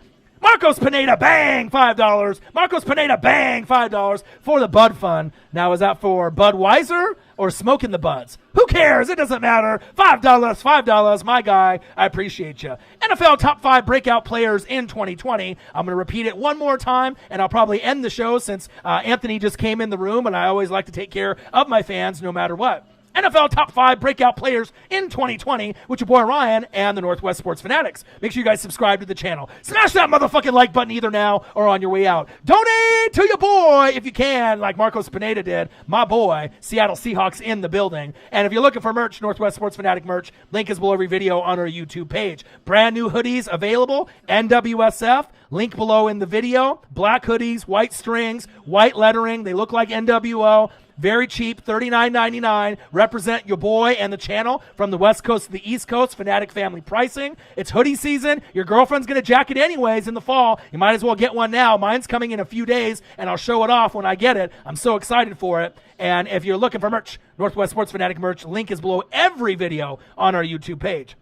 Marcos Pineda, bang, $5. Marcos Pineda, bang, $5 for the Bud Fund. Now, is that for Budweiser or smoking the buds? Who cares? It doesn't matter. $5, my guy. I appreciate you. NFL top 5 breakout players in 2020. I'm going to repeat it one more time, and I'll probably end the show since Anthony just came in the room, and I always like to take care of my fans no matter what. NFL top 5 breakout players in 2020 with your boy Ryan and the Northwest Sports Fanatics. Make sure you guys subscribe to the channel. Smash that motherfucking like button either now or on your way out. Donate to your boy if you can, like Marcos Pineda did. My boy, Seattle Seahawks in the building. And if you're looking for merch, Northwest Sports Fanatic merch, link is below every video on our YouTube page. Brand new hoodies available, NWSF. Link below in the video. Black hoodies, white strings, white lettering. They look like NWO. Very cheap, $39.99. Represent your boy and the channel from the West Coast to the East Coast. Fanatic family pricing. It's hoodie season. Your girlfriend's going to jack it anyways in the fall. You might as well get one now. Mine's coming in a few days, and I'll show it off when I get it. I'm so excited for it. And if you're looking for merch, Northwest Sports Fanatic merch, link is below every video on our YouTube page.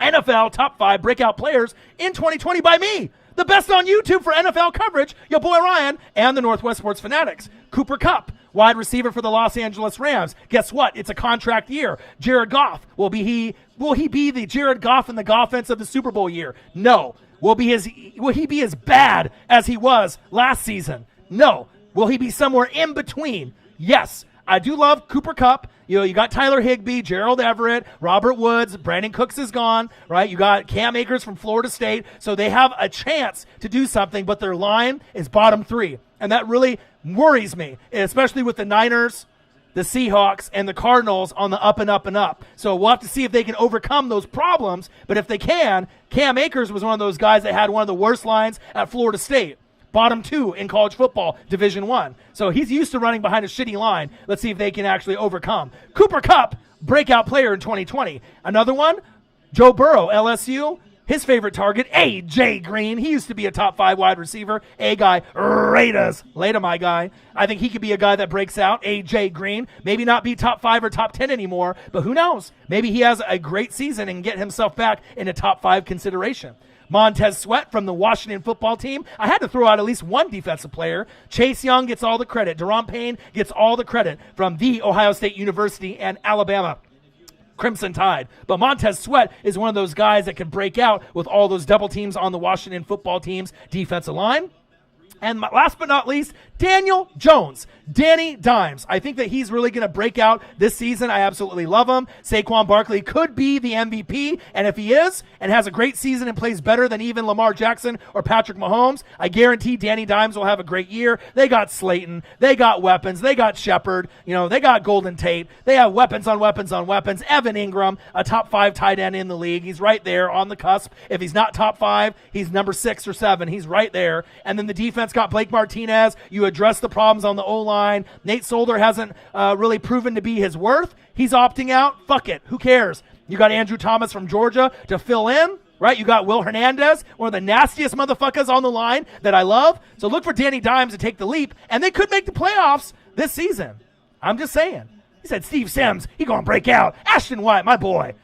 NFL top 5 breakout players in 2020 by me. The best on YouTube for NFL coverage, your boy Ryan and the Northwest Sports Fanatics. Cooper Kupp, wide receiver for the Los Angeles Rams. Guess what? It's a contract year. Jared Goff, will he be the Jared Goff in the offense of the Super Bowl year? No. Will he be as bad as he was last season? No. Will he be somewhere in between? Yes. I do love Cooper Kupp. You got Tyler Higbee, Gerald Everett, Robert Woods, Brandon Cooks is gone, right? You got Cam Akers from Florida State. So they have a chance to do something, but their line is bottom 3. And that really worries me, especially with the Niners, the Seahawks, and the Cardinals on the up and up and up. So we'll have to see if they can overcome those problems. But if they can, Cam Akers was one of those guys that had one of the worst lines at Florida State. Bottom 2 in college football, Division I. So he's used to running behind a shitty line. Let's see if they can actually overcome. Cooper Kupp, breakout player in 2020. Another one, Joe Burrow, LSU. His favorite target, A.J. Green. He used to be a top 5 wide receiver. A-guy, Raiders. Later, my guy. I think he could be a guy that breaks out. A.J. Green. Maybe not be top 5 or top 10 anymore, but who knows? Maybe he has a great season and get himself back into top 5 consideration. Montez Sweat from the Washington football team. I had to throw out at least one defensive player. Chase Young gets all the credit. Deron Payne gets all the credit from the Ohio State University and Alabama Crimson Tide. But Montez Sweat is one of those guys that can break out with all those double teams on the Washington football team's defensive line. And last but not least, Daniel Jones, Danny Dimes. I think that he's really going to break out this season. I absolutely love him. Saquon Barkley could be the MVP, and if he is and has a great season and plays better than even Lamar Jackson or Patrick Mahomes, I guarantee Danny Dimes will have a great year. They got Slayton. They got weapons. They got Shepard. They got Golden Tate. They have weapons on weapons on weapons. Evan Ingram, a top 5 tight end in the league. He's right there on the cusp. If he's not top 5, he's number 6 or 7. He's right there. And then the defense got Blake Martinez. You address the problems on the O-line. Nate Solder hasn't really proven to be his worth. He's opting out. Fuck it. Who cares? You got Andrew Thomas from Georgia to fill in, right? You got Will Hernandez, one of the nastiest motherfuckers on the line that I love. So look for Danny Dimes to take the leap, and they could make the playoffs this season. I'm just saying. He said Steve Sims, he going to break out. Ashton White, my boy.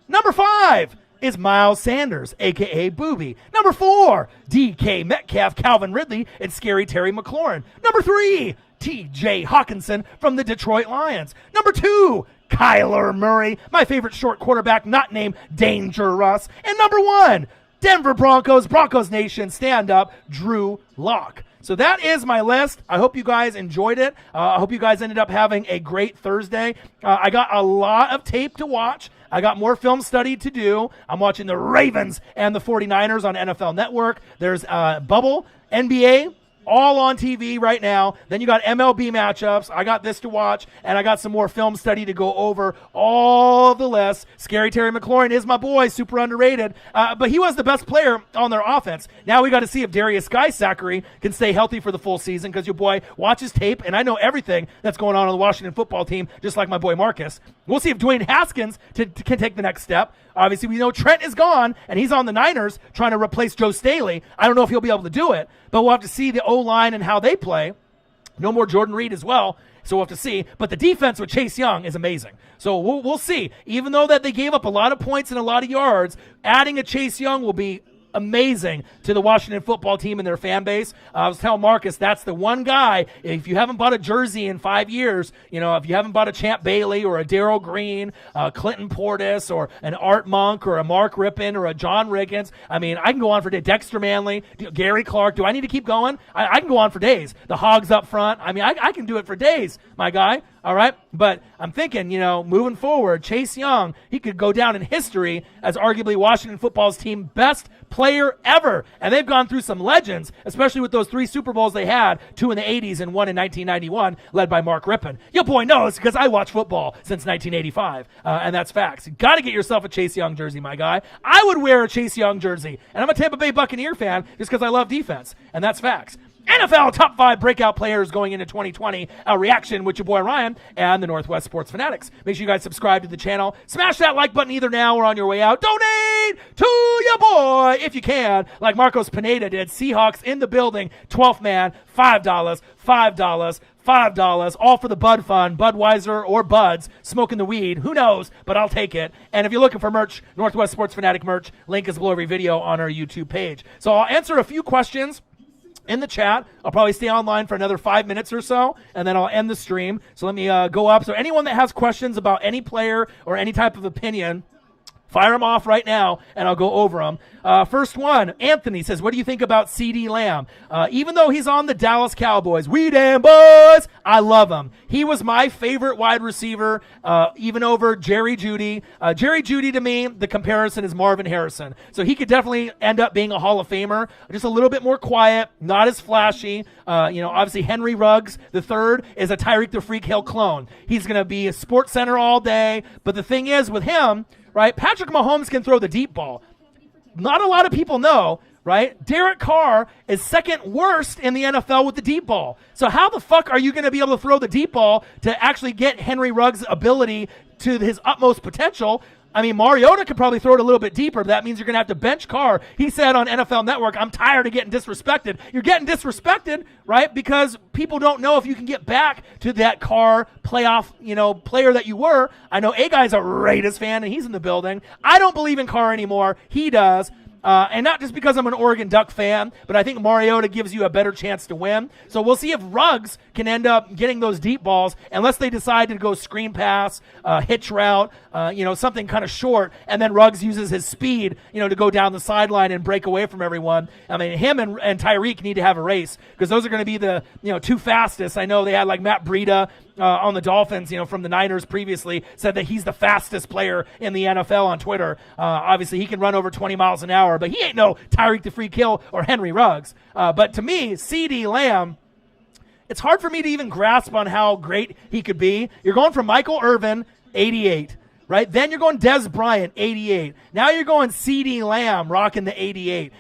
Number 5 is Miles Sanders, a.k.a. Booby. Number 4, DK Metcalf, Calvin Ridley, and Scary Terry McLaurin. Number 3, T.J. Hawkinson from the Detroit Lions. Number 2, Kyler Murray, my favorite short quarterback not named Dangerous. And number 1, Denver Broncos, Broncos Nation, stand up, Drew Lock. So that is my list. I hope you guys enjoyed it. I hope you guys ended up having a great Thursday. I got a lot of tape to watch. I got more film study to do. I'm watching the Ravens and the 49ers on NFL Network. There's Bubble, NBA, all on TV right now. Then you got MLB matchups. I got this to watch, and I got some more film study to go over all of the lists. Scary Terry McLaurin is my boy, super underrated, but he was the best player on their offense. Now we got to see if Darius Guy-Zachary can stay healthy for the full season, because your boy watches tape, and I know everything that's going on the Washington football team, just like my boy Marcus. We'll see if Dwayne Haskins can take the next step. Obviously, we know Trent is gone, and he's on the Niners trying to replace Joe Staley. I don't know if he'll be able to do it, but we'll have to see the O-line and how they play. No more Jordan Reed as well, so we'll have to see. But the defense with Chase Young is amazing. So we'll see. Even though that they gave up a lot of points and a lot of yards, adding a Chase Young will be amazing to the Washington football team and their fan base. I was telling Marcus, that's the one guy, if you haven't bought a jersey in 5 years, if you haven't bought a Champ Bailey or a Darryl Green, Clinton Portis or an Art Monk or a Mark Rippon or a John Riggins, I can go on for days. Dexter Manley, Gary Clark. Do I need to keep going? I can go on for days. The Hogs up front. I can do it for days, my guy. All right, but I'm thinking, moving forward, Chase Young, he could go down in history as arguably Washington football's team best player ever. And they've gone through some legends, especially with those 3 Super Bowls they had, 2 in the 80s and 1 in 1991, led by Mark Rippon. Your boy knows, because I watch football since 1985, and that's facts. You got to get yourself a Chase Young jersey, my guy. I would wear a Chase Young jersey, and I'm a Tampa Bay Buccaneer fan just because I love defense, and that's facts. NFL top 5 breakout players going into 2020. A reaction with your boy Ryan and the Northwest Sports Fanatics. Make sure you guys subscribe to the channel. Smash that like button either now or on your way out. Donate to your boy if you can, like Marcos Pineda did. Seahawks in the building. 12th man, $5, $5, $5, all for the Bud Fund, Budweiser or Buds, smoking the weed, who knows, but I'll take it. And if you're looking for merch, Northwest Sports Fanatic merch, link is below every video on our YouTube page. So I'll answer a few questions in the chat. I'll probably stay online for another 5 minutes or so, and then I'll end the stream. So let me go up. So anyone that has questions about any player or any type of opinion, fire them off right now, and I'll go over them. First one, Anthony says, what do you think about CeeDee Lamb? Even though he's on the Dallas Cowboys, we damn boys, I love him. He was my favorite wide receiver, even over Jerry Jeudy. Jerry Jeudy, to me, the comparison is Marvin Harrison. So he could definitely end up being a Hall of Famer, just a little bit more quiet, not as flashy. Obviously Henry Ruggs, the third, is a Tyreek the Freak Hill clone. He's going to be a Sports Center all day. But the thing is with him, right, Patrick Mahomes can throw the deep ball. Not a lot of people know, right? Derek Carr is second worst in the NFL with the deep ball. So how the fuck are you going to be able to throw the deep ball to actually get Henry Ruggs' ability to his utmost potential? Mariota could probably throw it a little bit deeper. But that means you're going to have to bench Carr. He said on NFL Network, I'm tired of getting disrespected. You're getting disrespected, right? Because people don't know if you can get back to that Carr playoff, player that you were. I know A-Guy's a Raiders fan, and he's in the building. I don't believe in Carr anymore. He does. And not just because I'm an Oregon Duck fan, but I think Mariota gives you a better chance to win. So we'll see if Ruggs can end up getting those deep balls, unless they decide to go screen pass, hitch route, something kind of short, and then Ruggs uses his speed, to go down the sideline and break away from everyone. Him and Tyreek need to have a race, because those are going to be the, 2 fastest. I know they had like Matt Breida on the Dolphins, from the Niners previously, said that he's the fastest player in the NFL on Twitter. Obviously, he can run over 20 miles an hour, but he ain't no Tyreek the Freak Hill or Henry Ruggs. But to me, CeeDee Lamb, it's hard for me to even grasp on how great he could be. You're going from Michael Irvin, 88. Right? Then you're going Dez Bryant, 88. Now you're going CeeDee Lamb, rocking the 88.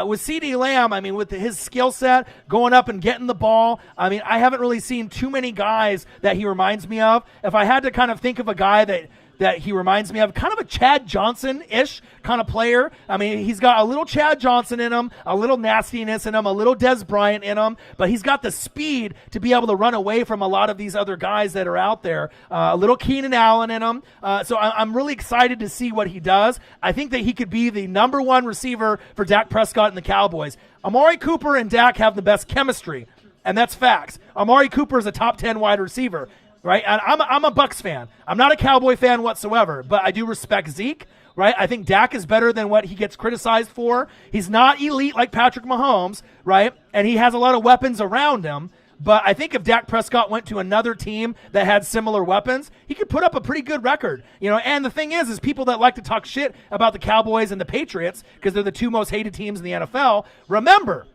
With CeeDee Lamb, with his skill set, going up and getting the ball, I haven't really seen too many guys that he reminds me of. If I had to kind of think of a guy that that he reminds me of, kind of a Chad Johnson-ish kind of player. I mean, he's got a little Chad Johnson in him, a little nastiness in him, a little Des Bryant in him, but he's got the speed to be able to run away from a lot of these other guys that are out there. A little Keenan Allen in him. So I'm really excited to see what he does. I think that he could be the number one receiver for Dak Prescott and the Cowboys. Amari Cooper and Dak have the best chemistry, and that's facts. Amari Cooper is a top 10 wide receiver. Right, and I'm a Bucs fan. I'm not a Cowboy fan whatsoever, but I do respect Zeke. Right, I think Dak is better than what he gets criticized for. He's not elite like Patrick Mahomes, right, and he has a lot of weapons around him. But I think if Dak Prescott went to another team that had similar weapons, he could put up a pretty good record. And the thing is people that like to talk shit about the Cowboys and the Patriots because they're the two most hated teams in the NFL. Remember,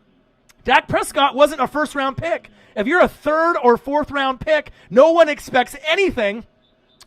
Dak Prescott wasn't a first-round pick. If you're a third or fourth round pick, no one expects anything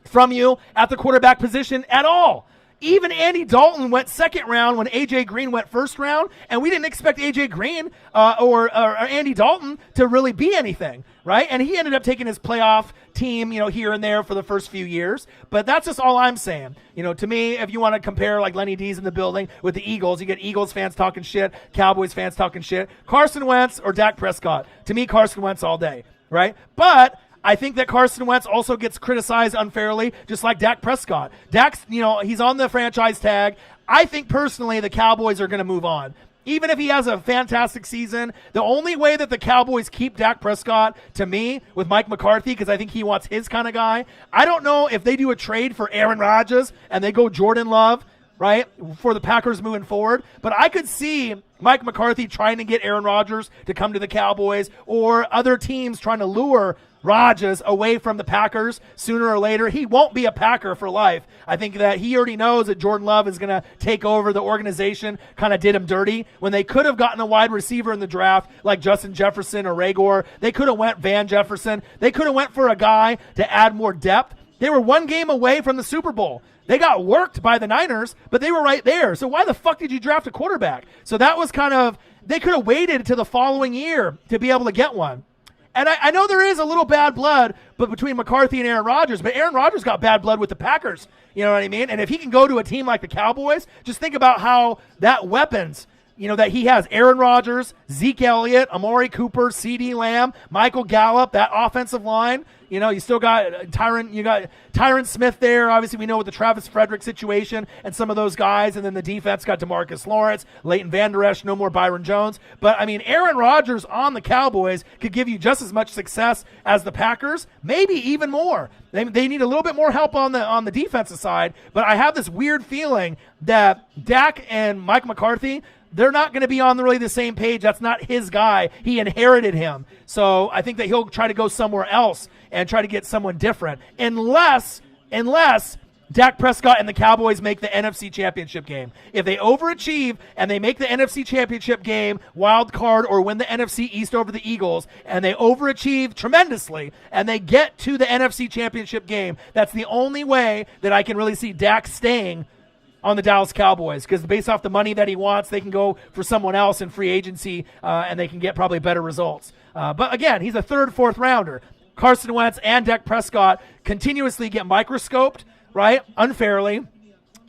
from you at the quarterback position at all. Even Andy Dalton went second round when A.J. Green went first round, and we didn't expect A.J. Green or Andy Dalton to really be anything, right? And he ended up taking his playoff team, here and there for the first few years. But that's just all I'm saying. To me, if you want to compare like Lenny D's in the building with the Eagles, you get Eagles fans talking shit, Cowboys fans talking shit. Carson Wentz or Dak Prescott. To me, Carson Wentz all day, right? But I think that Carson Wentz also gets criticized unfairly, just like Dak Prescott. Dak's, he's on the franchise tag. I think personally the Cowboys are going to move on. Even if he has a fantastic season, the only way that the Cowboys keep Dak Prescott, to me, with Mike McCarthy, because I think he wants his kind of guy, I don't know if they do a trade for Aaron Rodgers and they go Jordan Love, right, for the Packers moving forward. But I could see Mike McCarthy trying to get Aaron Rodgers to come to the Cowboys, or other teams trying to lure Rodgers away from the Packers sooner or later. He won't be a Packer for life. I think that he already knows that Jordan Love is going to take over the organization, kind of did him dirty. When they could have gotten a wide receiver in the draft like Justin Jefferson or Rager, they could have went Van Jefferson. They could have went for a guy to add more depth. They were one game away from the Super Bowl. They got worked by the Niners, but they were right there. So why the fuck did you draft a quarterback? So that was kind of, they could have waited to the following year to be able to get one. And I know there is a little bad blood but between McCarthy and Aaron Rodgers, but Aaron Rodgers got bad blood with the Packers. You know what I mean? And if he can go to a team like the Cowboys, just think about how that weapons, that he has Aaron Rodgers, Zeke Elliott, Amari Cooper, CeeDee Lamb, Michael Gallup, that offensive line. You still got Tyron Smith there. Obviously, we know with the Travis Frederick situation and some of those guys. And then the defense got DeMarcus Lawrence, Leighton Vander Esch, no more Byron Jones. But, Aaron Rodgers on the Cowboys could give you just as much success as the Packers, maybe even more. They need a little bit more help on the defensive side. But I have this weird feeling that Dak and Mike McCarthy, they're not going to be on really the same page. That's not his guy. He inherited him. So I think that he'll try to go somewhere else and try to get someone different. Unless Dak Prescott and the Cowboys make the NFC Championship game. If they overachieve and they make the NFC Championship game, wild card, or win the NFC East over the Eagles, and they overachieve tremendously, and they get to the NFC Championship game, that's the only way that I can really see Dak staying on the Dallas Cowboys, because based off the money that he wants, they can go for someone else in free agency, and they can get probably better results. But again, he's a third, fourth rounder. Carson Wentz and Dak Prescott continuously get microscoped, right, unfairly.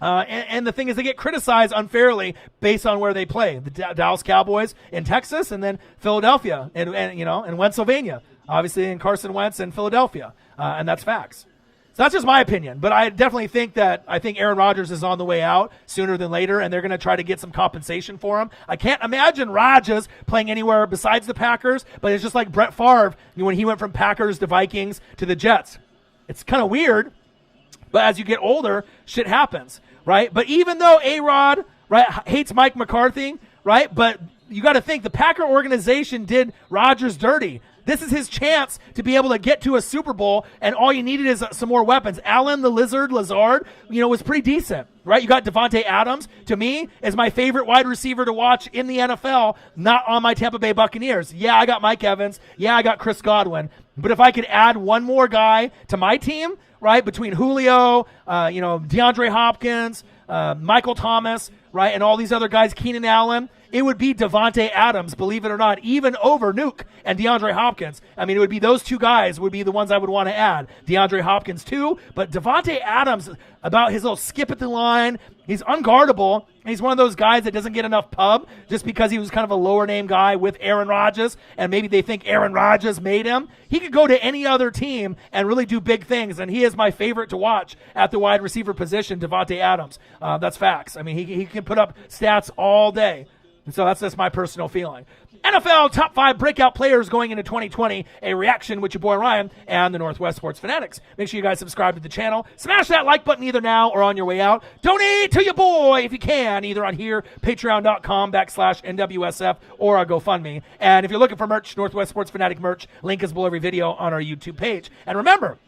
And the thing is, they get criticized unfairly based on where they play. The Dallas Cowboys in Texas, and then Philadelphia, and Pennsylvania, obviously, in Carson Wentz in Philadelphia, and that's facts. So that's just my opinion, but I definitely think Aaron Rodgers is on the way out sooner than later, and they're going to try to get some compensation for him. I can't imagine Rodgers playing anywhere besides the Packers, but it's just like Brett Favre when he went from Packers to Vikings to the Jets. It's kind of weird, but as you get older, shit happens, right? But even though A-Rod, right, hates Mike McCarthy, right, but you got to think the Packer organization did Rodgers dirty. This is his chance to be able to get to a Super Bowl, and all you needed is some more weapons. Allen the Lazard, was pretty decent, right? You got Devontae Adams, to me, is my favorite wide receiver to watch in the NFL, not on my Tampa Bay Buccaneers. Yeah, I got Mike Evans. Yeah, I got Chris Godwin. But if I could add one more guy to my team, right, between Julio, DeAndre Hopkins, Michael Thomas, right, and all these other guys, Keenan Allen, it would be Davante Adams, believe it or not, even over Nuke and DeAndre Hopkins. I mean, it would be those two guys would be the ones I would want to add. DeAndre Hopkins too, but Davante Adams, about his little skip at the line, he's unguardable. He's one of those guys that doesn't get enough pub just because he was kind of a lower name guy with Aaron Rodgers, and maybe they think Aaron Rodgers made him. He could go to any other team and really do big things, and he is my favorite to watch at the wide receiver position, Davante Adams. That's facts. I mean, he can put up stats all day. And so that's just my personal feeling. NFL top 5 breakout players going into 2020, a reaction with your boy Ryan and the Northwest Sports Fanatics. Make sure you guys subscribe to the channel. Smash that like button either now or on your way out. Donate to your boy if you can, either on here, patreon.com/NWSF, or our GoFundMe. And if you're looking for merch, Northwest Sports Fanatic merch, link is below every video on our YouTube page. And remember,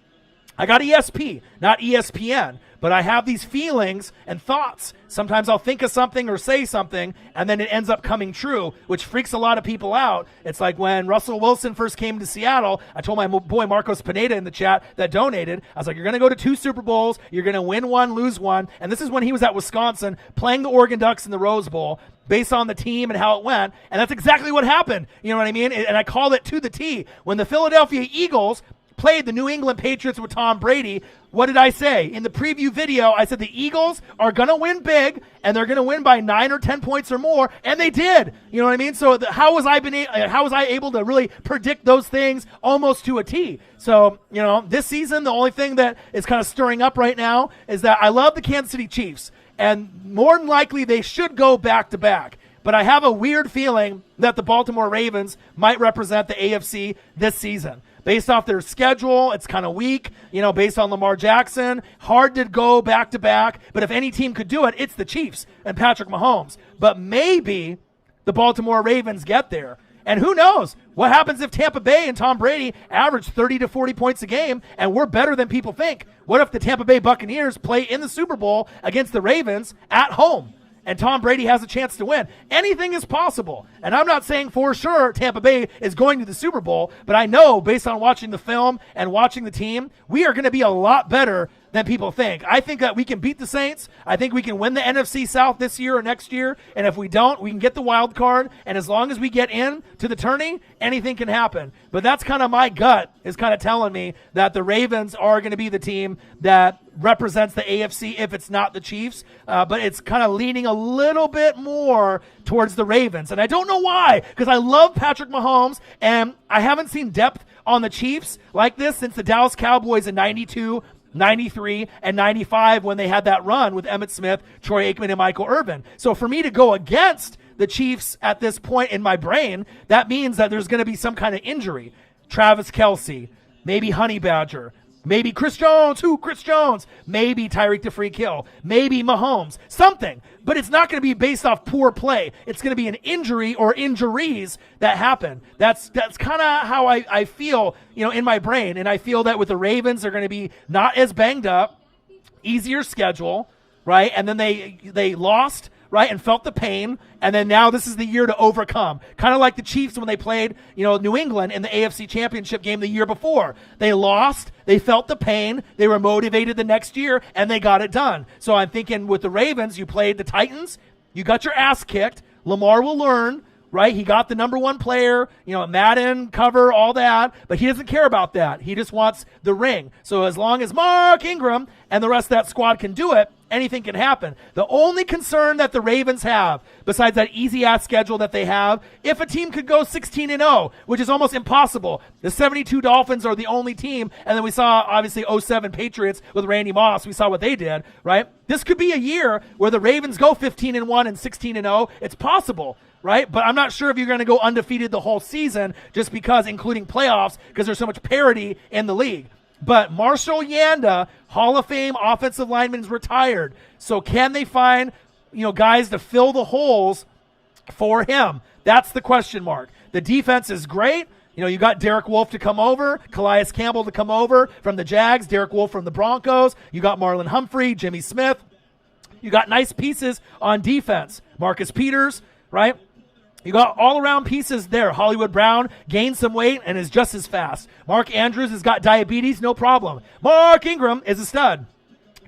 I got ESP, not ESPN, but I have these feelings and thoughts. Sometimes I'll think of something or say something, and then it ends up coming true, which freaks a lot of people out. It's like when Russell Wilson first came to Seattle, I told my boy Marcos Pineda in the chat that donated, I was like, you're going to go to 2 Super Bowls, you're going to win 1, lose 1, and this is when he was at Wisconsin playing the Oregon Ducks in the Rose Bowl, based on the team and how it went, and that's exactly what happened. You know what I mean? And I call it to the T. When the Philadelphia Eagles played the New England Patriots with Tom Brady, what did I say? In the preview video, I said the Eagles are going to win big, and they're going to win by 9 or 10 points or more, and they did. You know what I mean? So how was I able to really predict those things almost to a T? So, you know, this season, the only thing that is kind of stirring up right now is that I love the Kansas City Chiefs, and more than likely they should go back-to-back. But I have a weird feeling that the Baltimore Ravens might represent the AFC this season. Based off their schedule, it's kind of weak, you know, based on Lamar Jackson. Hard to go back-to-back, but if any team could do it, it's the Chiefs and Patrick Mahomes. But maybe the Baltimore Ravens get there. And who knows? What happens if Tampa Bay and Tom Brady average 30 to 40 points a game and we're better than people think? What if the Tampa Bay Buccaneers play in the Super Bowl against the Ravens at home? And Tom Brady has a chance to win. Anything is possible. And I'm not saying for sure Tampa Bay is going to the Super Bowl, but I know based on watching the film and watching the team, we are going to be a lot better than people think. I think that we can beat the Saints. I think we can win the NFC South this year or next year. And if we don't, we can get the wild card. And as long as we get in to the tourney, anything can happen. But that's kind of my gut is kind of telling me that the Ravens are going to be the team that represents the AFC if it's not the Chiefs. But it's kind of leaning a little bit more towards the Ravens. And I don't know why, because I love Patrick Mahomes, and I haven't seen depth on the Chiefs like this since the Dallas Cowboys in 92, 93, and 95 when they had that run with Emmitt Smith, Troy Aikman, and Michael Irvin. So for me to go against the Chiefs at this point in my brain, that means that there's going to be some kind of injury. Travis Kelce, maybe Honey Badger, maybe Chris Jones. Chris Jones. Maybe Tyreek the Freak Hill. Maybe Mahomes. Something. But it's not going to be based off poor play. It's going to be an injury or injuries that happen. That's kind of how I feel, you know, in my brain. And I feel that with the Ravens, they're going to be not as banged up, easier schedule, right? And then they lost, right, and felt the pain, and then now this is the year to overcome. Kind of like the Chiefs when they played, you know, New England in the AFC Championship game the year before. They lost, they felt the pain, they were motivated the next year, and they got it done. So I'm thinking with the Ravens, you played the Titans, you got your ass kicked, Lamar will learn, right? He got the number 1 player, you know, Madden, cover, all that, but he doesn't care about that. He just wants the ring. So as long as Mark Ingram and the rest of that squad can do it, anything can happen. The only concern that the Ravens have, besides that easy-ass schedule that they have, if a team could go 16-0, which is almost impossible. The 72 Dolphins are the only team, and then we saw, obviously, 07 Patriots with Randy Moss. We saw what they did, right? This could be a year where the Ravens go 15-1 and 16-0. It's possible, right? But I'm not sure if you're going to go undefeated the whole season just because, including playoffs, because there's so much parity in the league. But Marshall Yanda, Hall of Fame offensive lineman, is retired. So can they find, you know, guys to fill the holes for him? That's the question mark. The defense is great. You know, you got Derek Wolfe to come over, Calais Campbell to come over from the Jags, Derek Wolfe from the Broncos. You got Marlon Humphrey, Jimmy Smith. You got nice pieces on defense. Marcus Peters, right? You got all-around pieces there. Hollywood Brown gained some weight and is just as fast. Mark Andrews has got diabetes, no problem. Mark Ingram is a stud.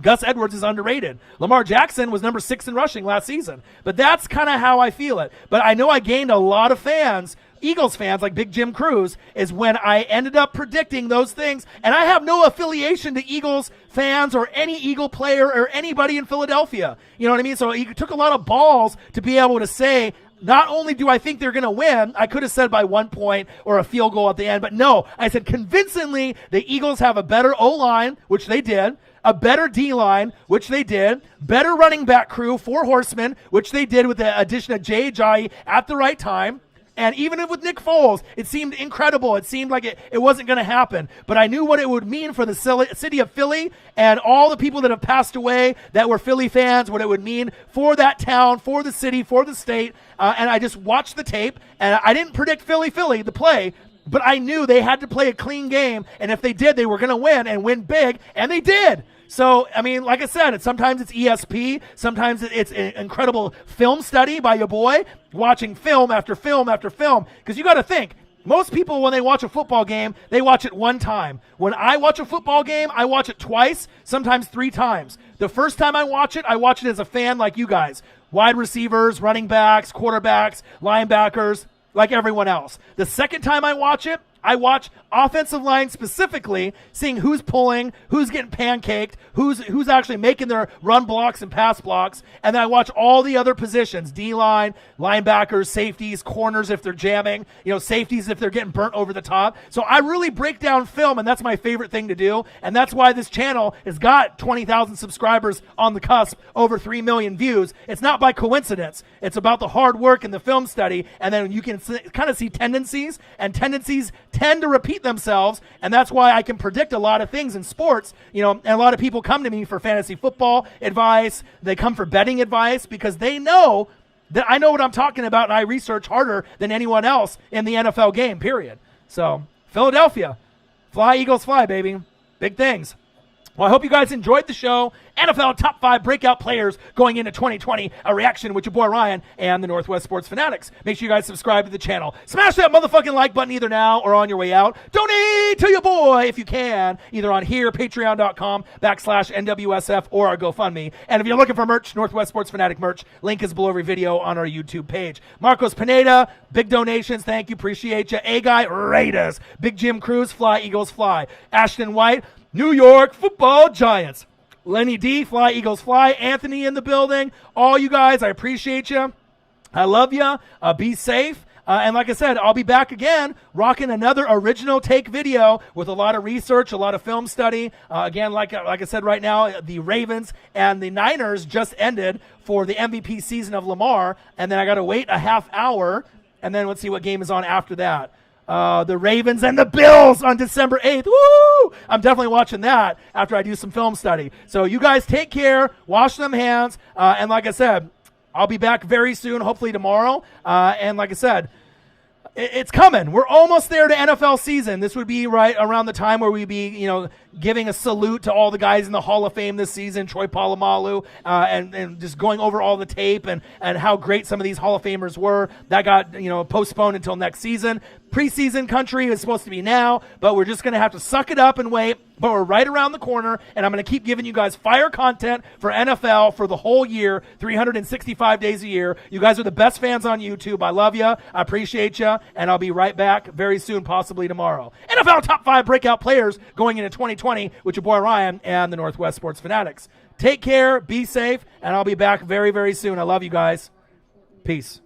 Gus Edwards is underrated. Lamar Jackson was number 6 in rushing last season. But that's kind of how I feel it. But I know I gained a lot of fans, Eagles fans like Big Jim Cruz, is when I ended up predicting those things. And I have no affiliation to Eagles fans or any Eagle player or anybody in Philadelphia. You know what I mean? So it took a lot of balls to be able to say, not only do I think they're going to win, I could have said by 1 point or a field goal at the end, but no, I said convincingly the Eagles have a better O-line, which they did, a better D-line, which they did, better running back crew, 4 horsemen, which they did with the addition of Jay Ajayi at the right time. And even with Nick Foles, it seemed incredible. It seemed like it wasn't going to happen. But I knew what it would mean for the city of Philly and all the people that have passed away that were Philly fans, what it would mean for that town, for the city, for the state. And I just watched the tape, and I didn't predict Philly, the play, but I knew they had to play a clean game. And if they did, they were going to win and win big, and they did. So, I mean, like I said, sometimes it's ESP, sometimes it's an incredible film study by your boy, watching film after film after film. Because you got to think, most people, when they watch a football game, they watch it one time. When I watch a football game, I watch it twice, sometimes 3 times. The first time I watch it as a fan like you guys. Wide receivers, running backs, quarterbacks, linebackers, like everyone else. The second time I watch it, I watch offensive line specifically, seeing who's pulling, who's getting pancaked, who's actually making their run blocks and pass blocks, and then I watch all the other positions, D-line, linebackers, safeties, corners if they're jamming, safeties if they're getting burnt over the top. So I really break down film, and that's my favorite thing to do, and that's why this channel has got 20,000 subscribers on the cusp, over 3 million views. It's not by coincidence. It's about the hard work and the film study, and then you can kind of see tendencies, and tendencies tend to repeat themselves, and that's why I can predict a lot of things in sports. And a lot of people come to me for fantasy football advice. They come for betting advice because they know that I know what I'm talking about, and I research harder than anyone else in the NFL game, period. So, Philadelphia, fly, Eagles, fly, baby. Big things. Well, I hope you guys enjoyed the show. NFL Top 5 Breakout Players going into 2020. A reaction with your boy Ryan and the Northwest Sports Fanatics. Make sure you guys subscribe to the channel. Smash that motherfucking like button either now or on your way out. Donate to your boy if you can, either on here, patreon.com/NWSF, or our GoFundMe. And if you're looking for merch, Northwest Sports Fanatic merch, link is below every video on our YouTube page. Marcos Pineda, big donations. Thank you. Appreciate you. A-Guy, Raiders. Big Jim Cruz, fly, Eagles, fly. Ashton White, New York Football Giants. Lenny D, fly, Eagles, fly. Anthony in the building. All you guys, I appreciate you. I love you. Be safe. And like I said, I'll be back again rocking another original take video with a lot of research, a lot of film study. Again, like I said right now, the Ravens and the Niners just ended for the MVP season of Lamar. And then I got to wait a half hour. And then let's see what game is on after that. The Ravens and the Bills on December 8th. Woo! I'm definitely watching that after I do some film study. So you guys take care, wash them hands, and like I said, I'll be back very soon, hopefully tomorrow. And like I said, it's coming. We're almost there to NFL season. This would be right around the time where we'd be, giving a salute to all the guys in the Hall of Fame this season, Troy Polamalu, and just going over all the tape and how great some of these Hall of Famers were. That got, postponed until next season. Preseason country is supposed to be now, but we're just going to have to suck it up and wait. But we're right around the corner, and I'm going to keep giving you guys fire content for NFL for the whole year, 365 days a year. You guys are the best fans on YouTube. I love you. I appreciate you, and I'll be right back very soon, possibly tomorrow. NFL Top 5 Breakout Players going into 2020 with your boy Ryan and the Northwest Sports Fanatics. Take care, be safe, and I'll be back very, very soon. I love you guys. Peace.